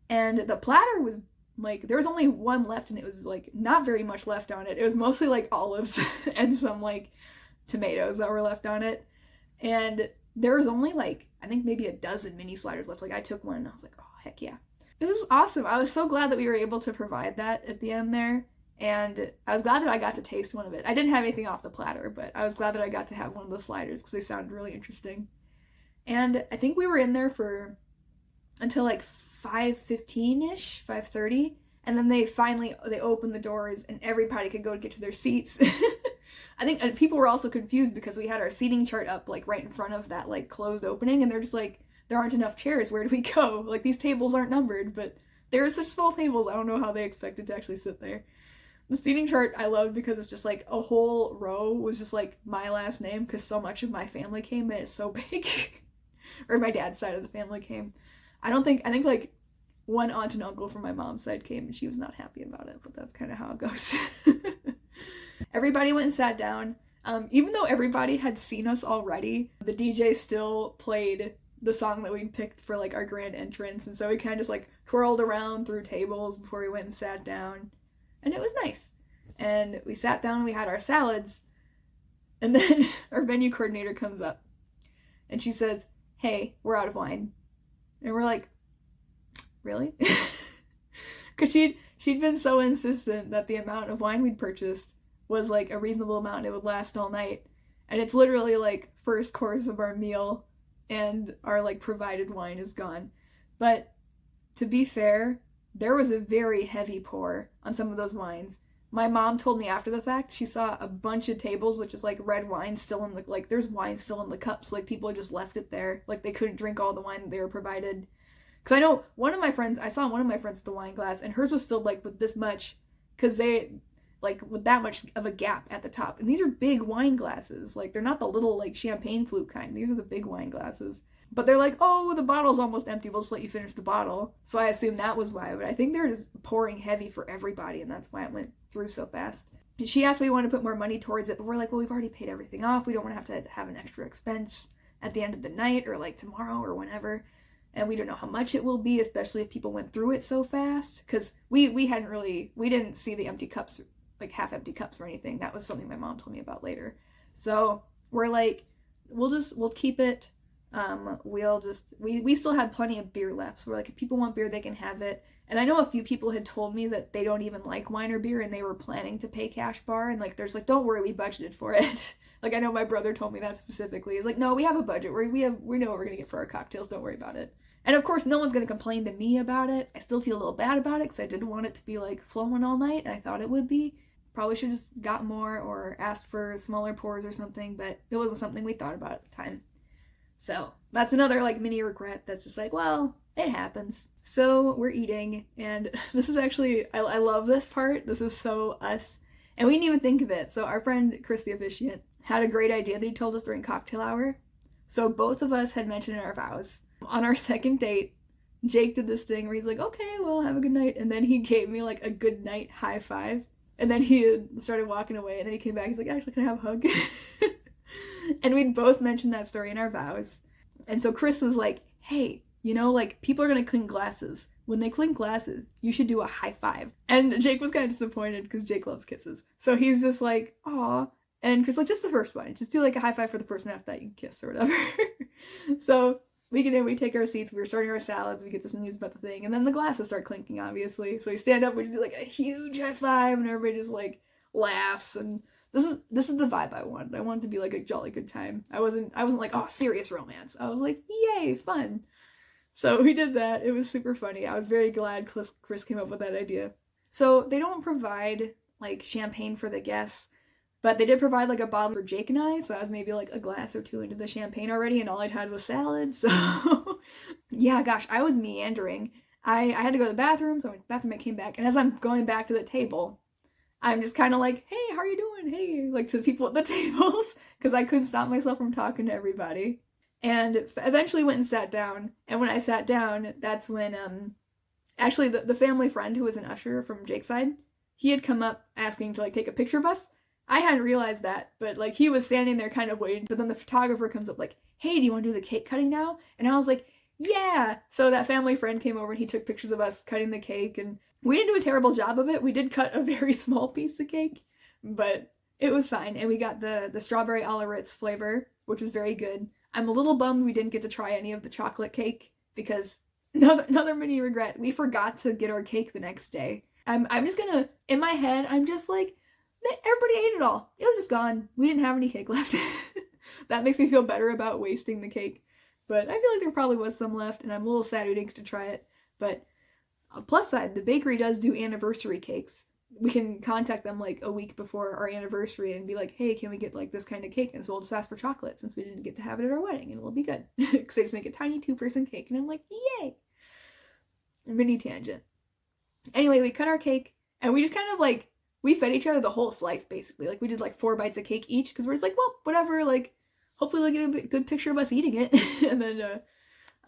And the platter was like, there was only one left and it was like not very much left on it. It was mostly like olives and some like tomatoes that were left on it. And there was only like, I think maybe a dozen mini sliders left. Like I took one and I was like, oh heck yeah. It was awesome. I was so glad that we were able to provide that at the end there. And I was glad that I got to taste one of it. I didn't have anything off the platter, but I was glad that I got to have one of the sliders because they sounded really interesting. And I think we were in there for until like 5:15-ish, 5:30. And then they opened the doors and everybody could go get to their seats. I think people were also confused because we had our seating chart up like right in front of that like closed opening. And they're just like, there aren't enough chairs. Where do we go? Like these tables aren't numbered, but they're such small tables. I don't know how they expected to actually sit there. The seating chart I loved because it's just like a whole row was just like my last name because so much of my family came and it's so big. Or my dad's side of the family came. I think like one aunt and uncle from my mom's side came and she was not happy about it, but that's kind of how it goes. Everybody went and sat down. Even though everybody had seen us already, the DJ still played the song that we picked for like our grand entrance, and so we kind of just like twirled around through tables before we went and sat down, and it was nice. And we sat down, we had our salads, and then our venue coordinator comes up and she says, hey, we're out of wine. And we're like, really? Because she'd been so insistent that the amount of wine we'd purchased was like a reasonable amount and it would last all night. And it's literally like first course of our meal and our like provided wine is gone. But to be fair, there was a very heavy pour on some of those wines. My mom told me after the fact she saw a bunch of tables which is like red wine still in the, like there's wine still in the cups, like people just left it there, like they couldn't drink all the wine that they were provided. Because I know I saw one of my friends with the wine glass and hers was filled like with this much because they like with that much of a gap at the top. And these are big wine glasses. Like they're not the little like champagne flute kind. These are the big wine glasses. But they're like, oh, the bottle's almost empty. We'll just let you finish the bottle. So I assume that was why. But I think they're just pouring heavy for everybody. And that's why it went through so fast. And she asked if we wanted to put more money towards it. But we're like, well, we've already paid everything off. We don't want to have an extra expense at the end of the night or like tomorrow or whenever. And we don't know how much it will be, especially if people went through it so fast. Because we didn't see the empty cups, like half empty cups or anything. That was something my mom told me about later. So we're like, we'll keep it. We still had plenty of beer left. So we're like, if people want beer, they can have it. And I know a few people had told me that they don't even like wine or beer and they were planning to pay cash bar. And like, there's like, don't worry, we budgeted for it. Like, I know my brother told me that specifically. He's like, no, we have a budget. We know what we're going to get for our cocktails. Don't worry about it. And of course, no one's going to complain to me about it. I still feel a little bad about it because I didn't want it to be like flowing all night. And I thought it would be. Probably should have just got more or asked for smaller pours or something, but it wasn't something we thought about at the time. So that's another like mini regret that's just like, well, it happens. So we're eating, and this is actually, I love this part. This is so us. And we didn't even think of it. So our friend Chris the officiant had a great idea that he told us during cocktail hour. So both of us had mentioned in our vows. On our second date, Jake did this thing where he's like, okay, well, have a good night. And then he gave me like a good night high five. And then he started walking away, and then he came back. He's like, actually, can I have a hug? And we'd both mentioned that story in our vows. And so Chris was like, hey, you know, like, people are gonna clink glasses. When they clink glasses, you should do a high five. And Jake was kind of disappointed because Jake loves kisses. So he's just like, aw. And Chris like, just the first one. Just do like a high five for the first one, after that you can kiss or whatever. So we get in, we take our seats, we were starting our salads, we get this news about the thing, and then the glasses start clinking, obviously. So we stand up, we just do like a huge high five, and everybody just like laughs. And this is the vibe I wanted. I wanted to be like a jolly good time. I wasn't like, oh, serious romance. I was like, yay, fun. So we did that. It was super funny. I was very glad Chris came up with that idea. So they don't provide like champagne for the guests, but they did provide like a bottle for Jake and I. So I was maybe like a glass or two into the champagne already, and all I'd had was salad. So yeah, gosh, I was meandering. I had to go to the bathroom, so I went to the bathroom, I came back, and as I'm going back to the table, I'm just kind of like, hey, how are you doing? Hey, like to the people at the tables, because I couldn't stop myself from talking to everybody. And eventually went and sat down. And when I sat down, that's when, actually the family friend who was an usher from Jake's side, he had come up asking to like take a picture of us. I hadn't realized that, but like he was standing there kind of waiting. But then the photographer comes up like, hey, do you want to do the cake cutting now? And I was like, yeah. So that family friend came over and he took pictures of us cutting the cake. And we didn't do a terrible job of it. We did cut a very small piece of cake, but it was fine. And we got the strawberry a la Ritz flavor, which was very good. I'm a little bummed we didn't get to try any of the chocolate cake, because another mini regret, we forgot to get our cake the next day. I'm just gonna, in my head, I'm just like, everybody ate it all. It was just gone. We didn't have any cake left. That makes me feel better about wasting the cake. But I feel like there probably was some left, and I'm a little sad we didn't get to try it. But plus side, the bakery does do anniversary cakes. We can contact them like a week before our anniversary and be like, hey, can we get like this kind of cake? And so we'll just ask for chocolate since we didn't get to have it at our wedding, and we'll be good. Because they just make a tiny 2-person cake, and I'm like, yay! Mini tangent. Anyway, we cut our cake, and we just kind of like, we fed each other the whole slice basically. Like we did like 4 bites of cake each, because we're just like, well, whatever, like hopefully they'll get a good picture of us eating it. And then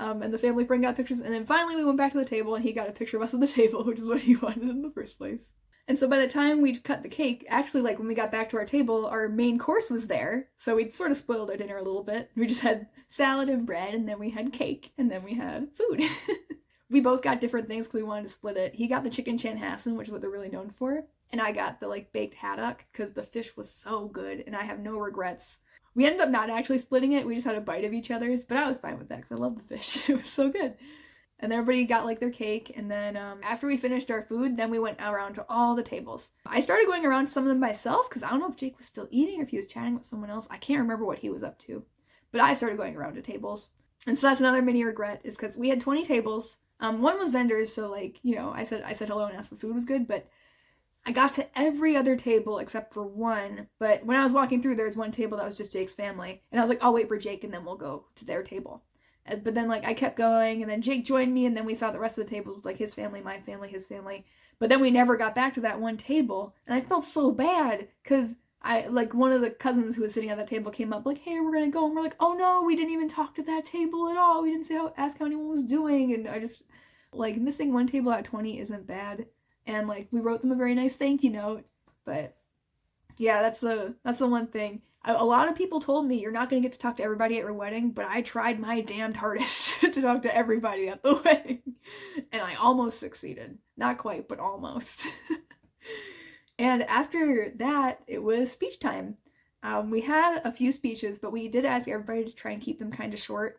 and the family friend got pictures, and then finally we went back to the table and he got a picture of us at the table, which is what he wanted in the first place. And so by the time we'd cut the cake, actually, like when we got back to our table, our main course was there. So we'd sort of spoiled our dinner a little bit. We just had salad and bread, and then we had cake, and then we had food. We both got different things because we wanted to split it. He got the chicken chanhassen, which is what they're really known for. And I got the like baked haddock because the fish was so good, and I have no regrets. We ended up not actually splitting it. We just had a bite of each other's, but I was fine with that because I love the fish. It was so good. And everybody got like their cake, and then after we finished our food, then we went around to all the tables. I started going around to some of them myself because I don't know if Jake was still eating or if he was chatting with someone else. I can't remember what he was up to, but I started going around to tables. And so that's another mini regret, is because we had 20 tables. One was vendors, so like, you know, I said hello and asked if the food was good, but I got to every other table except for one. But when I was walking through, there was one table that was just Jake's family, and I was like, I'll wait for Jake and then we'll go to their table. But then like I kept going, and then Jake joined me, and then we saw the rest of the tables with like his family, my family, his family. But then we never got back to that one table, and I felt so bad because I like one of the cousins who was sitting at that table came up like, hey, we're gonna go, and we're like, oh no, we didn't even talk to that table at all. We didn't ask how anyone was doing. And I just like, missing one table at 20 isn't bad. And like we wrote them a very nice thank you note. But yeah, that's the one thing. A lot of people told me you're not going to get to talk to everybody at your wedding, but I tried my damned hardest to talk to everybody at the wedding. And I almost succeeded. Not quite, but almost. And after that, it was speech time. We had a few speeches, but we did ask everybody to try and keep them kind of short.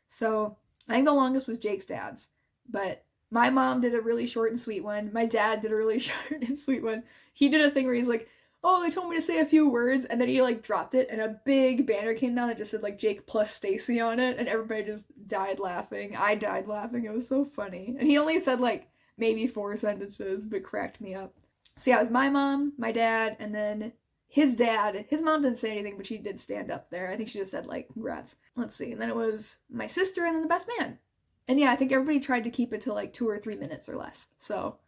So I think the longest was Jake's dad's. But my mom did a really short and sweet one. My dad did a really short and sweet one. He did a thing where he's like, oh, they told me to say a few words, and then he like dropped it, and a big banner came down that just said like Jake plus Stacy on it, and everybody just died laughing. I died laughing. It was so funny. And he only said like maybe 4 sentences, but cracked me up. So yeah, it was my mom, my dad, and then his dad. His mom didn't say anything, but she did stand up there. I think she just said like congrats. Let's see. And then it was my sister and then the best man. And yeah, I think everybody tried to keep it to like 2 or 3 minutes or less. So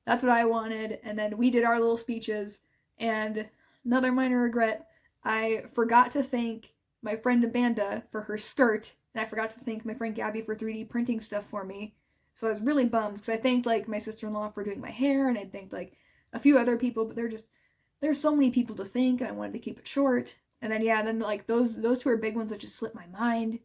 that's what I wanted. And then we did our little speeches. And another minor regret, I forgot to thank my friend Amanda for her skirt, and I forgot to thank my friend Gabby for 3D printing stuff for me. So I was really bummed, because I thanked like my sister-in-law for doing my hair, and I thanked like a few other people, but there's so many people to thank, and I wanted to keep it short. And then, yeah, then like those two are big ones that just slipped my mind.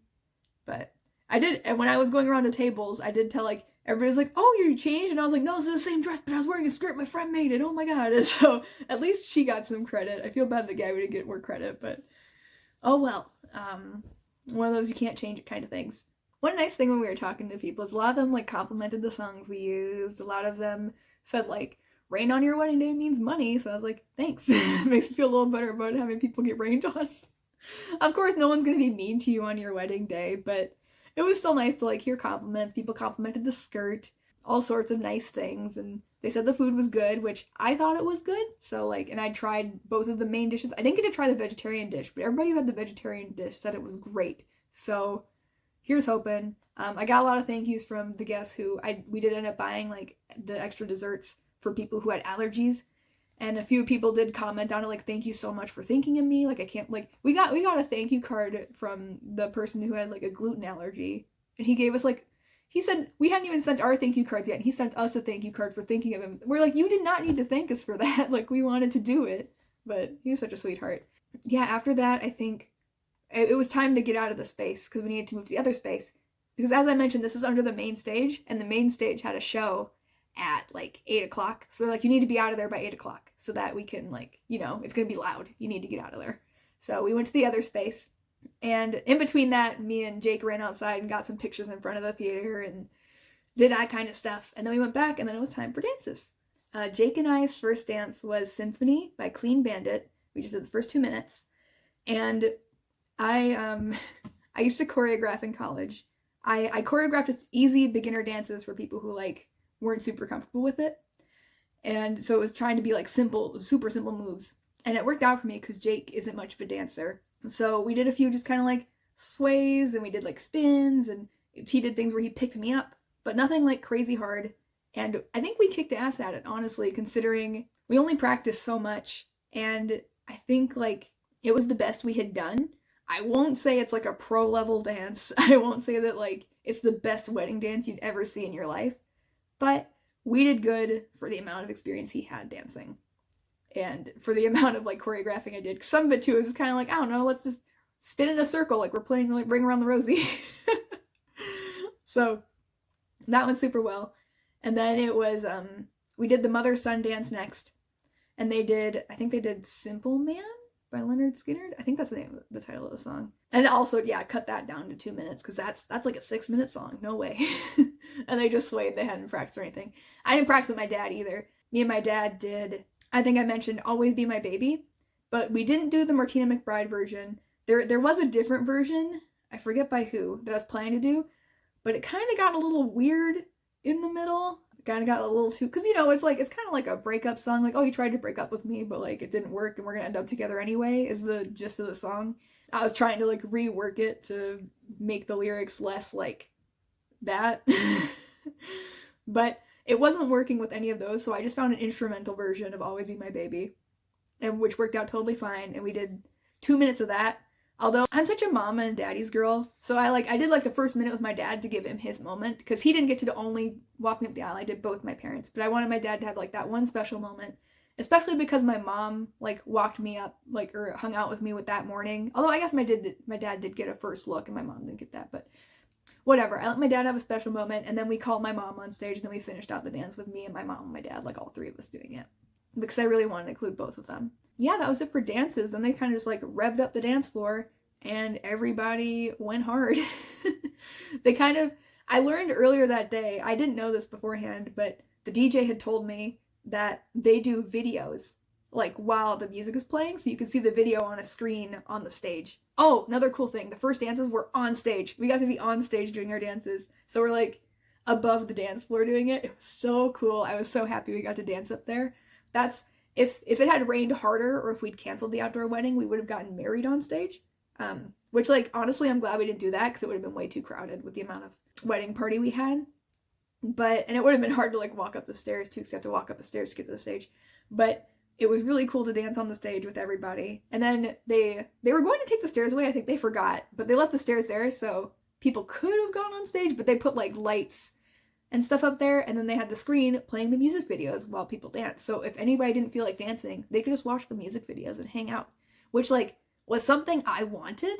But I did, and when I was going around the tables, I did tell like, everybody was like, oh, you changed? And I was like, no, this is the same dress, but I was wearing a skirt my friend made it. Oh my God. And so at least she got some credit. I feel bad the guy didn't get more credit, but oh well. One of those you can't change it kind of things. One nice thing when we were talking to people is a lot of them like complimented the songs we used. A lot of them said like, rain on your wedding day means money. So I was like, thanks. It makes me feel a little better about having people get rained on. Of course, no one's going to be mean to you on your wedding day, but it was still nice to like hear compliments. People complimented the skirt, all sorts of nice things, and they said the food was good, which I thought it was good. So like, and I tried both of the main dishes. I didn't get to try the vegetarian dish, but everybody who had the vegetarian dish said it was great. So here's hoping. I got a lot of thank yous from the guests who we did end up buying like the extra desserts for people who had allergies. And a few people did comment on it, like, thank you so much for thinking of me. Like, I can't, like, we got a thank you card from the person who had, like, a gluten allergy. And he gave us, like, he said, we hadn't even sent our thank you cards yet. And he sent us a thank you card for thinking of him. We're like, you did not need to thank us for that. Like, we wanted to do it. But he was such a sweetheart. Yeah, after that, I think it was time to get out of the space because we needed to move to the other space. Because as I mentioned, this was under the main stage. And the main stage had a show at like 8 o'clock. So like you need to be out of there by 8 o'clock so that we can like, you know, it's gonna be loud. You need to get out of there. So we went to the other space. And in between that, me and Jake ran outside and got some pictures in front of the theater and did that kind of stuff. And then we went back and then it was time for dances. Jake and I's first dance was Symphony by Clean Bandit. We just did the first 2 minutes. And I used to choreograph in college. I choreographed just easy beginner dances for people who like weren't super comfortable with it. And so it was trying to be like simple, super simple moves. And it worked out for me because Jake isn't much of a dancer. So we did a few just kind of like sways and we did like spins and he did things where he picked me up, but nothing like crazy hard. And I think we kicked ass at it, honestly, considering we only practiced so much. And I think like it was the best we had done. I won't say it's like a pro level dance. I won't say that like it's the best wedding dance you'd ever see in your life. But we did good for the amount of experience he had dancing. And for the amount of like choreographing I did. Some of it too was kind of like, I don't know, let's just spin in a circle like we're playing like Bring Around the Rosie. So that went super well. And then it was, we did the mother-son dance next. And I think they did Simple Man by Leonard Skinner. I think that's the name of the title of the song. And also, yeah, cut that down to 2 minutes because that's like a 6-minute song. No way. And they just swayed. They hadn't practiced or anything. I didn't practice with my dad either. Me and my dad did, I think I mentioned Always Be My Baby, but we didn't do the Martina McBride version. There was a different version, I forget by who, that I was planning to do, but it kind of got a little weird in the middle. It kind of got a little too, because, you know, it's kind of like a breakup song, like, oh, you tried to break up with me, but, like, it didn't work, and we're gonna end up together anyway, is the gist of the song. I was trying to, like, rework it to make the lyrics less, like, that. But it wasn't working with any of those, so I just found an instrumental version of Always Be My Baby, and which worked out totally fine, and we did 2 minutes of that. Although I'm such a mama and daddy's girl, so I did like the first minute with my dad to give him his moment, because he didn't get to only walk me up the aisle. I did both my parents, but I wanted my dad to have like that one special moment, especially because my mom like walked me up, like, or hung out with me with that morning. Although I guess my dad did get a first look, and my mom didn't get that, but whatever. I let my dad have a special moment, and then we called my mom on stage, and then we finished out the dance with me and my mom and my dad, like all three of us doing it, because I really wanted to include both of them. Yeah, that was it for dances. Then they kind of just like revved up the dance floor, and everybody went hard. I learned earlier that day, I didn't know this beforehand, but the DJ had told me that they do videos like while the music is playing, so you can see the video on a screen on the stage. Oh, another cool thing, the first dances were on stage. We got to be on stage doing our dances, so we're like above the dance floor doing it. It was so cool. I was so happy we got to dance up there. That's, if it had rained harder, or if we'd canceled the outdoor wedding, we would have gotten married on stage. Which, like, honestly, I'm glad we didn't do that, because it would have been way too crowded with the amount of wedding party we had. And it would have been hard to like walk up the stairs too, because you have to walk up the stairs to get to the stage. But it was really cool to dance on the stage with everybody. And then they were going to take the stairs away. I think they forgot, but they left the stairs there, so people could have gone on stage, but they put like lights and stuff up there, and then they had the screen playing the music videos while people dance. So if anybody didn't feel like dancing, they could just watch the music videos and hang out, which, like, was something I wanted,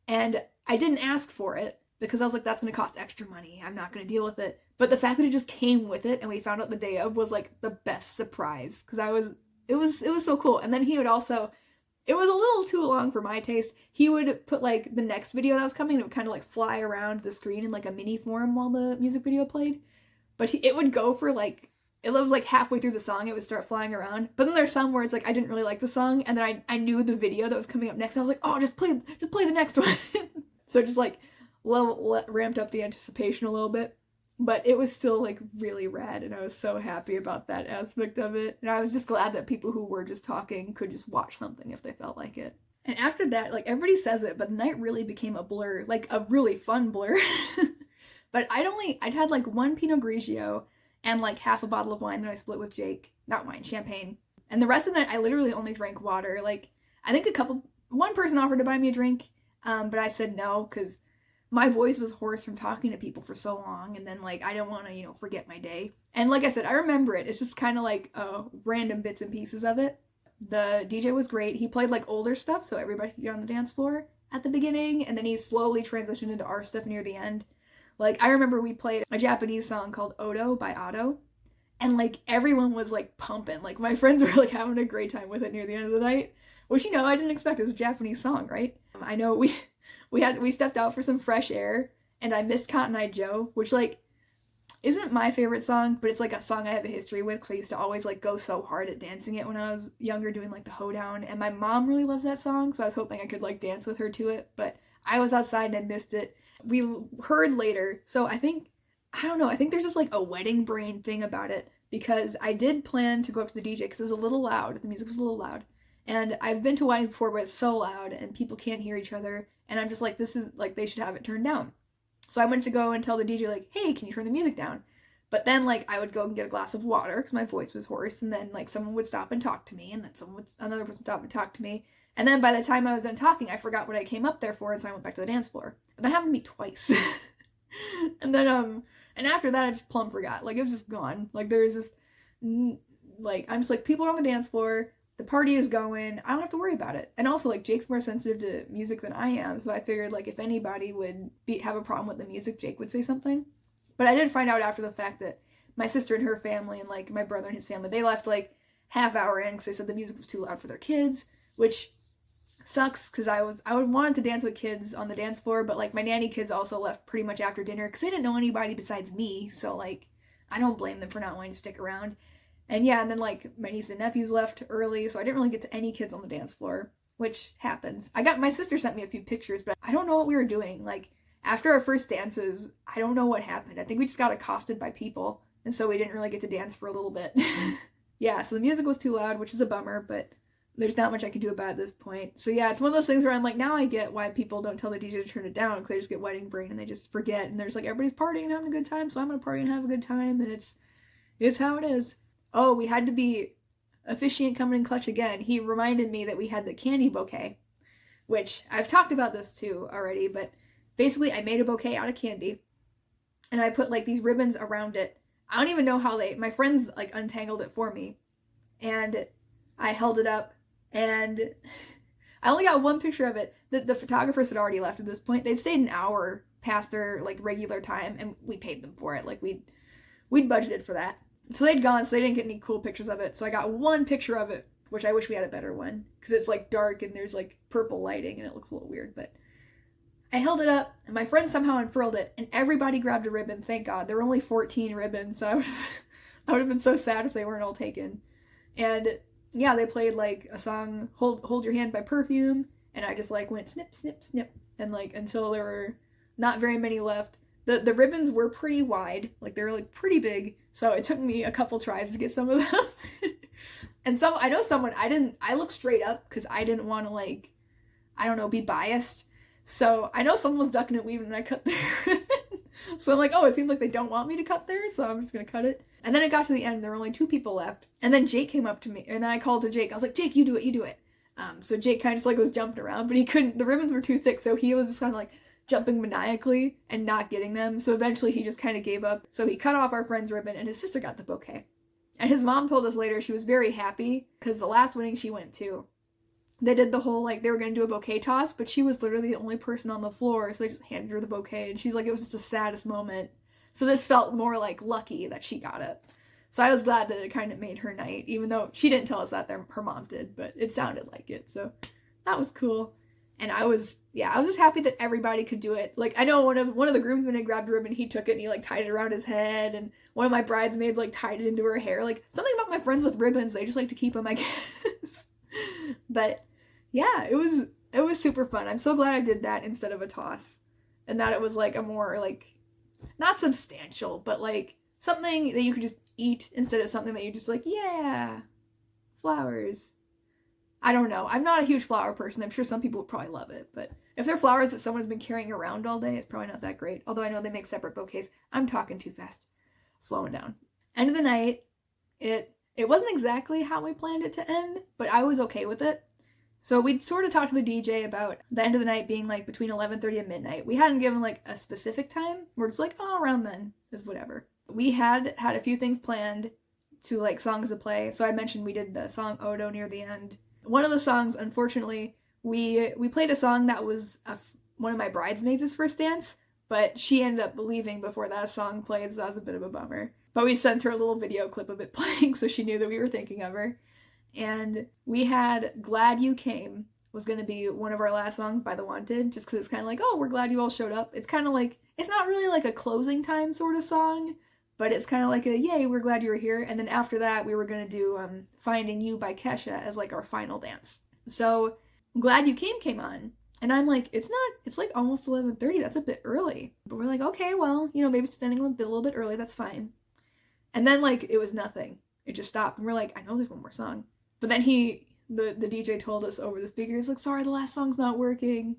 and I didn't ask for it because I was like, that's going to cost extra money. I'm not going to deal with it. But the fact that it just came with it and we found out the day of was like the best surprise, because it was so cool. And then he would also, it was a little too long for my taste. He would put like the next video that was coming, and it would kind of like fly around the screen in like a mini form while the music video played. But it would go for like, it was like halfway through the song, it would start flying around. But then there's some where it's like I didn't really like the song, and then I knew the video that was coming up next. And I was like, oh, just play the next one. So it just like ramped up the anticipation a little bit. But it was still like really rad, and I was so happy about that aspect of it. And I was just glad that people who were just talking could just watch something if they felt like it. And after that, like everybody says it, but the night really became a blur, like a really fun blur. But I'd had like one Pinot Grigio and like half a bottle of wine that I split with Jake. Not wine, champagne. And the rest of the night, I literally only drank water. Like, I think one person offered to buy me a drink, but I said no, because my voice was hoarse from talking to people for so long, and then like I don't want to, forget my day. And like I said, I remember it. It's just kind of like random bits and pieces of it. The DJ was great. He played like older stuff, so everybody could get on the dance floor at the beginning, and then he slowly transitioned into our stuff near the end. Like, I remember we played a Japanese song called Odo by Otto, and like everyone was like pumping. Like my friends were like having a great time with it near the end of the night, which I didn't expect. It was a Japanese song, right? I know we stepped out for some fresh air, and I missed Cotton Eye Joe, which like isn't my favorite song, but it's like a song I have a history with, because I used to always like go so hard at dancing it when I was younger, doing like the hoedown, and my mom really loves that song, so I was hoping I could like dance with her to it, but I was outside and I missed it. We heard later, so I think there's just like a wedding brain thing about it, because I did plan to go up to the DJ because it was a little loud, the music was a little loud, and I've been to weddings before where it's so loud and people can't hear each other, and I'm just like, this is like, they should have it turned down. So I went to go and tell the DJ like, hey, can you turn the music down? But then like I would go and get a glass of water because my voice was hoarse, and then like someone would stop and talk to me, and then another person would stop and talk to me. And then by the time I was done talking, I forgot what I came up there for, and so I went back to the dance floor. That happened to me twice. And then, and after that, I just plumb forgot. Like, it was just gone. Like, there's just, like, I'm just like, people are on the dance floor, the party is going, I don't have to worry about it. And also, like, Jake's more sensitive to music than I am, so I figured, like, if anybody would have a problem with the music, Jake would say something. But I did find out after the fact that my sister and her family, and, like, my brother and his family, they left, like, half hour in because they said the music was too loud for their kids, which sucks, because I would wanted to dance with kids on the dance floor, but like my nanny kids also left pretty much after dinner because they didn't know anybody besides me, so like I don't blame them for not wanting to stick around. And yeah, and then like my niece and nephews left early, so I didn't really get to any kids on the dance floor, which happens. My sister sent me a few pictures, but I don't know what we were doing. Like after our first dances, I don't know what happened. I think we just got accosted by people, and so we didn't really get to dance for a little bit. Yeah, so the music was too loud, which is a bummer, but there's not much I can do about it at this point. So yeah, it's one of those things where I'm like, now I get why people don't tell the DJ to turn it down, because they just get wedding brain and they just forget, and there's like, everybody's partying and having a good time, so I'm gonna party and have a good time, and it's how it is. Oh, we had to be officiant coming in clutch again. He reminded me that we had the candy bouquet, which I've talked about this too already, but basically I made a bouquet out of candy, and I put like these ribbons around it. I don't even know how my friends like untangled it for me, and I held it up, and I only got one picture of it. The photographers had already left at this point. They'd stayed an hour past their like regular time, and we paid them for it. Like we'd budgeted for that. So they'd gone, so they didn't get any cool pictures of it. So I got one picture of it, which I wish we had a better one, because it's like dark and there's like purple lighting and it looks a little weird. But I held it up, and my friend somehow unfurled it, and everybody grabbed a ribbon. Thank God. There were only 14 ribbons, so I would have been so sad if they weren't all taken. And yeah, they played like a song, Hold Your Hand by Perfume, and I just like went snip, snip, snip, and like until there were not very many left. The ribbons were pretty wide, like they were like pretty big, so it took me a couple tries to get some of them. And I looked straight up because I didn't want to like, I don't know, be biased. So I know someone was ducking and weaving and I cut their ribbon. So I'm like, oh, it seems like they don't want me to cut theirs, so I'm just gonna cut it. And then it got to the end, there were only 2 people left. And then Jake came up to me, and then I called to Jake. I was like, Jake, you do it. So Jake kind of just like was jumping around, but he couldn't, the ribbons were too thick, so he was just kind of like jumping maniacally and not getting them. So eventually he just kind of gave up. So he cut off our friend's ribbon, and his sister got the bouquet. And his mom told us later she was very happy, because the last wedding she went to, they did the whole, like, they were going to do a bouquet toss, but she was literally the only person on the floor, so they just handed her the bouquet, and she's like, it was just the saddest moment. So this felt more, like, lucky that she got it. So I was glad that it kind of made her night, even though she didn't tell us that, her mom did, but it sounded like it, so that was cool. And I was just happy that everybody could do it. Like, I know one of the groomsmen had grabbed a ribbon, he took it and he, like, tied it around his head, and one of my bridesmaids, like, tied it into her hair. Like, something about my friends with ribbons, they just like to keep them, I guess. But yeah, it was super fun. I'm so glad I did that instead of a toss, and that it was, like, a more, like, not substantial, but, like, something that you could just eat instead of something that you're just like, yeah, flowers. I don't know. I'm not a huge flower person. I'm sure some people would probably love it, but if they're flowers that someone's been carrying around all day, it's probably not that great. Although I know they make separate bouquets. I'm talking too fast. Slowing down. End of the night, it wasn't exactly how we planned it to end, but I was okay with it. So we sort of talked to the DJ about the end of the night being, like, between 11:30 and midnight. We hadn't given, like, a specific time. We're just like, oh, around then is whatever. We had a few things planned to, like, songs to play. So I mentioned we did the song Odo near the end. One of the songs, unfortunately, we played a song that was one of my bridesmaids' first dance, but she ended up leaving before that song played, so that was a bit of a bummer. But we sent her a little video clip of it playing, so she knew that we were thinking of her. And we had Glad You Came was going to be one of our last songs by The Wanted, just because it's kind of like, oh, we're glad you all showed up. It's kind of like, it's not really like a closing time sort of song, but it's kind of like a, yay, we're glad you were here. And then after that, we were going to do Finding You by Kesha as, like, our final dance. So Glad You Came on. And I'm like, it's like almost 11:30. That's a bit early. But we're like, okay, well, maybe it's ending a little bit early. That's fine. And then, like, it was nothing. It just stopped. And we're like, I know there's one more song. But then the DJ told us over the speaker, he's like, sorry, the last song's not working.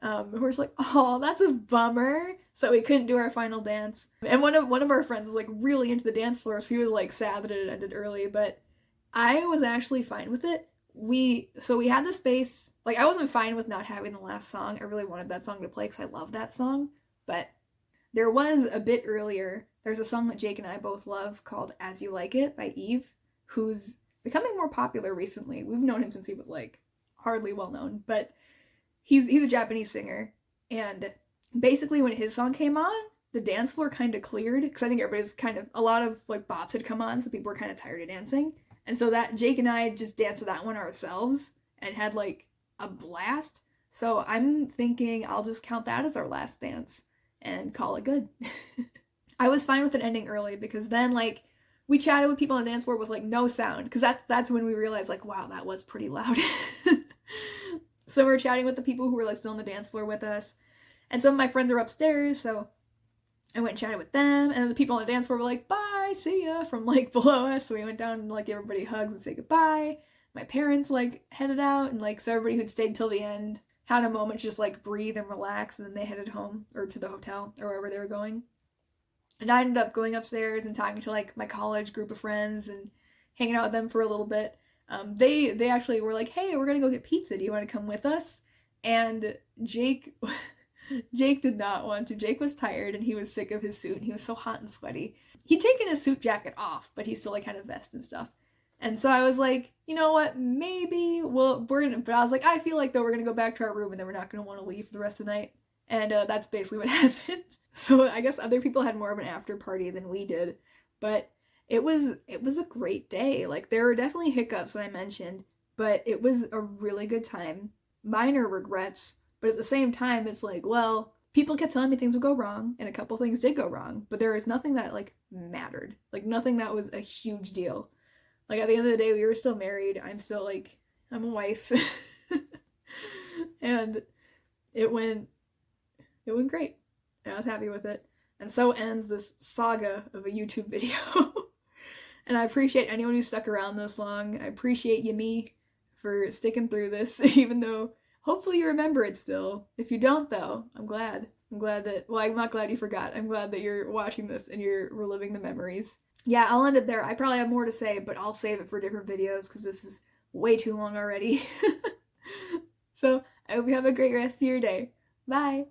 We're just like, oh, that's a bummer. So we couldn't do our final dance. And one of our friends was, like, really into the dance floor, so he was, like, sad that it ended early, but I was actually fine with it. We had the space. Like, I wasn't fine with not having the last song. I really wanted that song to play because I love that song. But there was a bit earlier, there's a song that Jake and I both love called As You Like It by Eve, who's becoming more popular recently. We've known him since he was, like, hardly well known, but he's a Japanese singer, and basically when his song came on, the dance floor kind of cleared, because I think a lot of, like, bops had come on, so people were kind of tired of dancing, and so that Jake and I just danced to that one ourselves, and had, like, a blast. So I'm thinking I'll just count that as our last dance, and call it good. I was fine with it ending early, because then, like, we chatted with people on the dance floor with, like, no sound, because that's when we realized, like, wow, that was pretty loud. So we were chatting with the people who were, like, still on the dance floor with us, and some of my friends are upstairs, so I went and chatted with them, and the people on the dance floor were like, bye, see ya, from, like, below us, so we went down and, like, gave everybody hugs and say goodbye. My parents, like, headed out, and, like, so everybody who'd stayed till the end had a moment to just, like, breathe and relax, and then they headed home, or to the hotel, or wherever they were going. And I ended up going upstairs and talking to, like, my college group of friends and hanging out with them for a little bit. They actually were like, hey, we're gonna go get pizza. Do you want to come with us? And Jake did not want to. Jake was tired and he was sick of his suit and he was so hot and sweaty. He'd taken his suit jacket off, but he still, like, had a vest and stuff. And so I was like, you know what, maybe but I was like, I feel like, though, we're gonna go back to our room and then we're not gonna want to leave for the rest of the night. And that's basically what happened. So I guess other people had more of an after party than we did, but it was a great day. Like, there were definitely hiccups that I mentioned, but it was a really good time. Minor regrets, but at the same time, it's like, well, people kept telling me things would go wrong, and a couple things did go wrong, but there was nothing that, like, mattered. Like, nothing that was a huge deal. Like, at the end of the day, we were still married. I'm still, like, I'm a wife. And it went great. And I was happy with it. And so ends this saga of a YouTube video. And I appreciate anyone who stuck around this long. I appreciate you, me, for sticking through this, even though hopefully you remember it still. If you don't, though, I'm glad. I'm not glad you forgot. I'm glad that you're watching this and you're reliving the memories. Yeah, I'll end it there. I probably have more to say, but I'll save it for different videos because this is way too long already. So I hope you have a great rest of your day. Bye!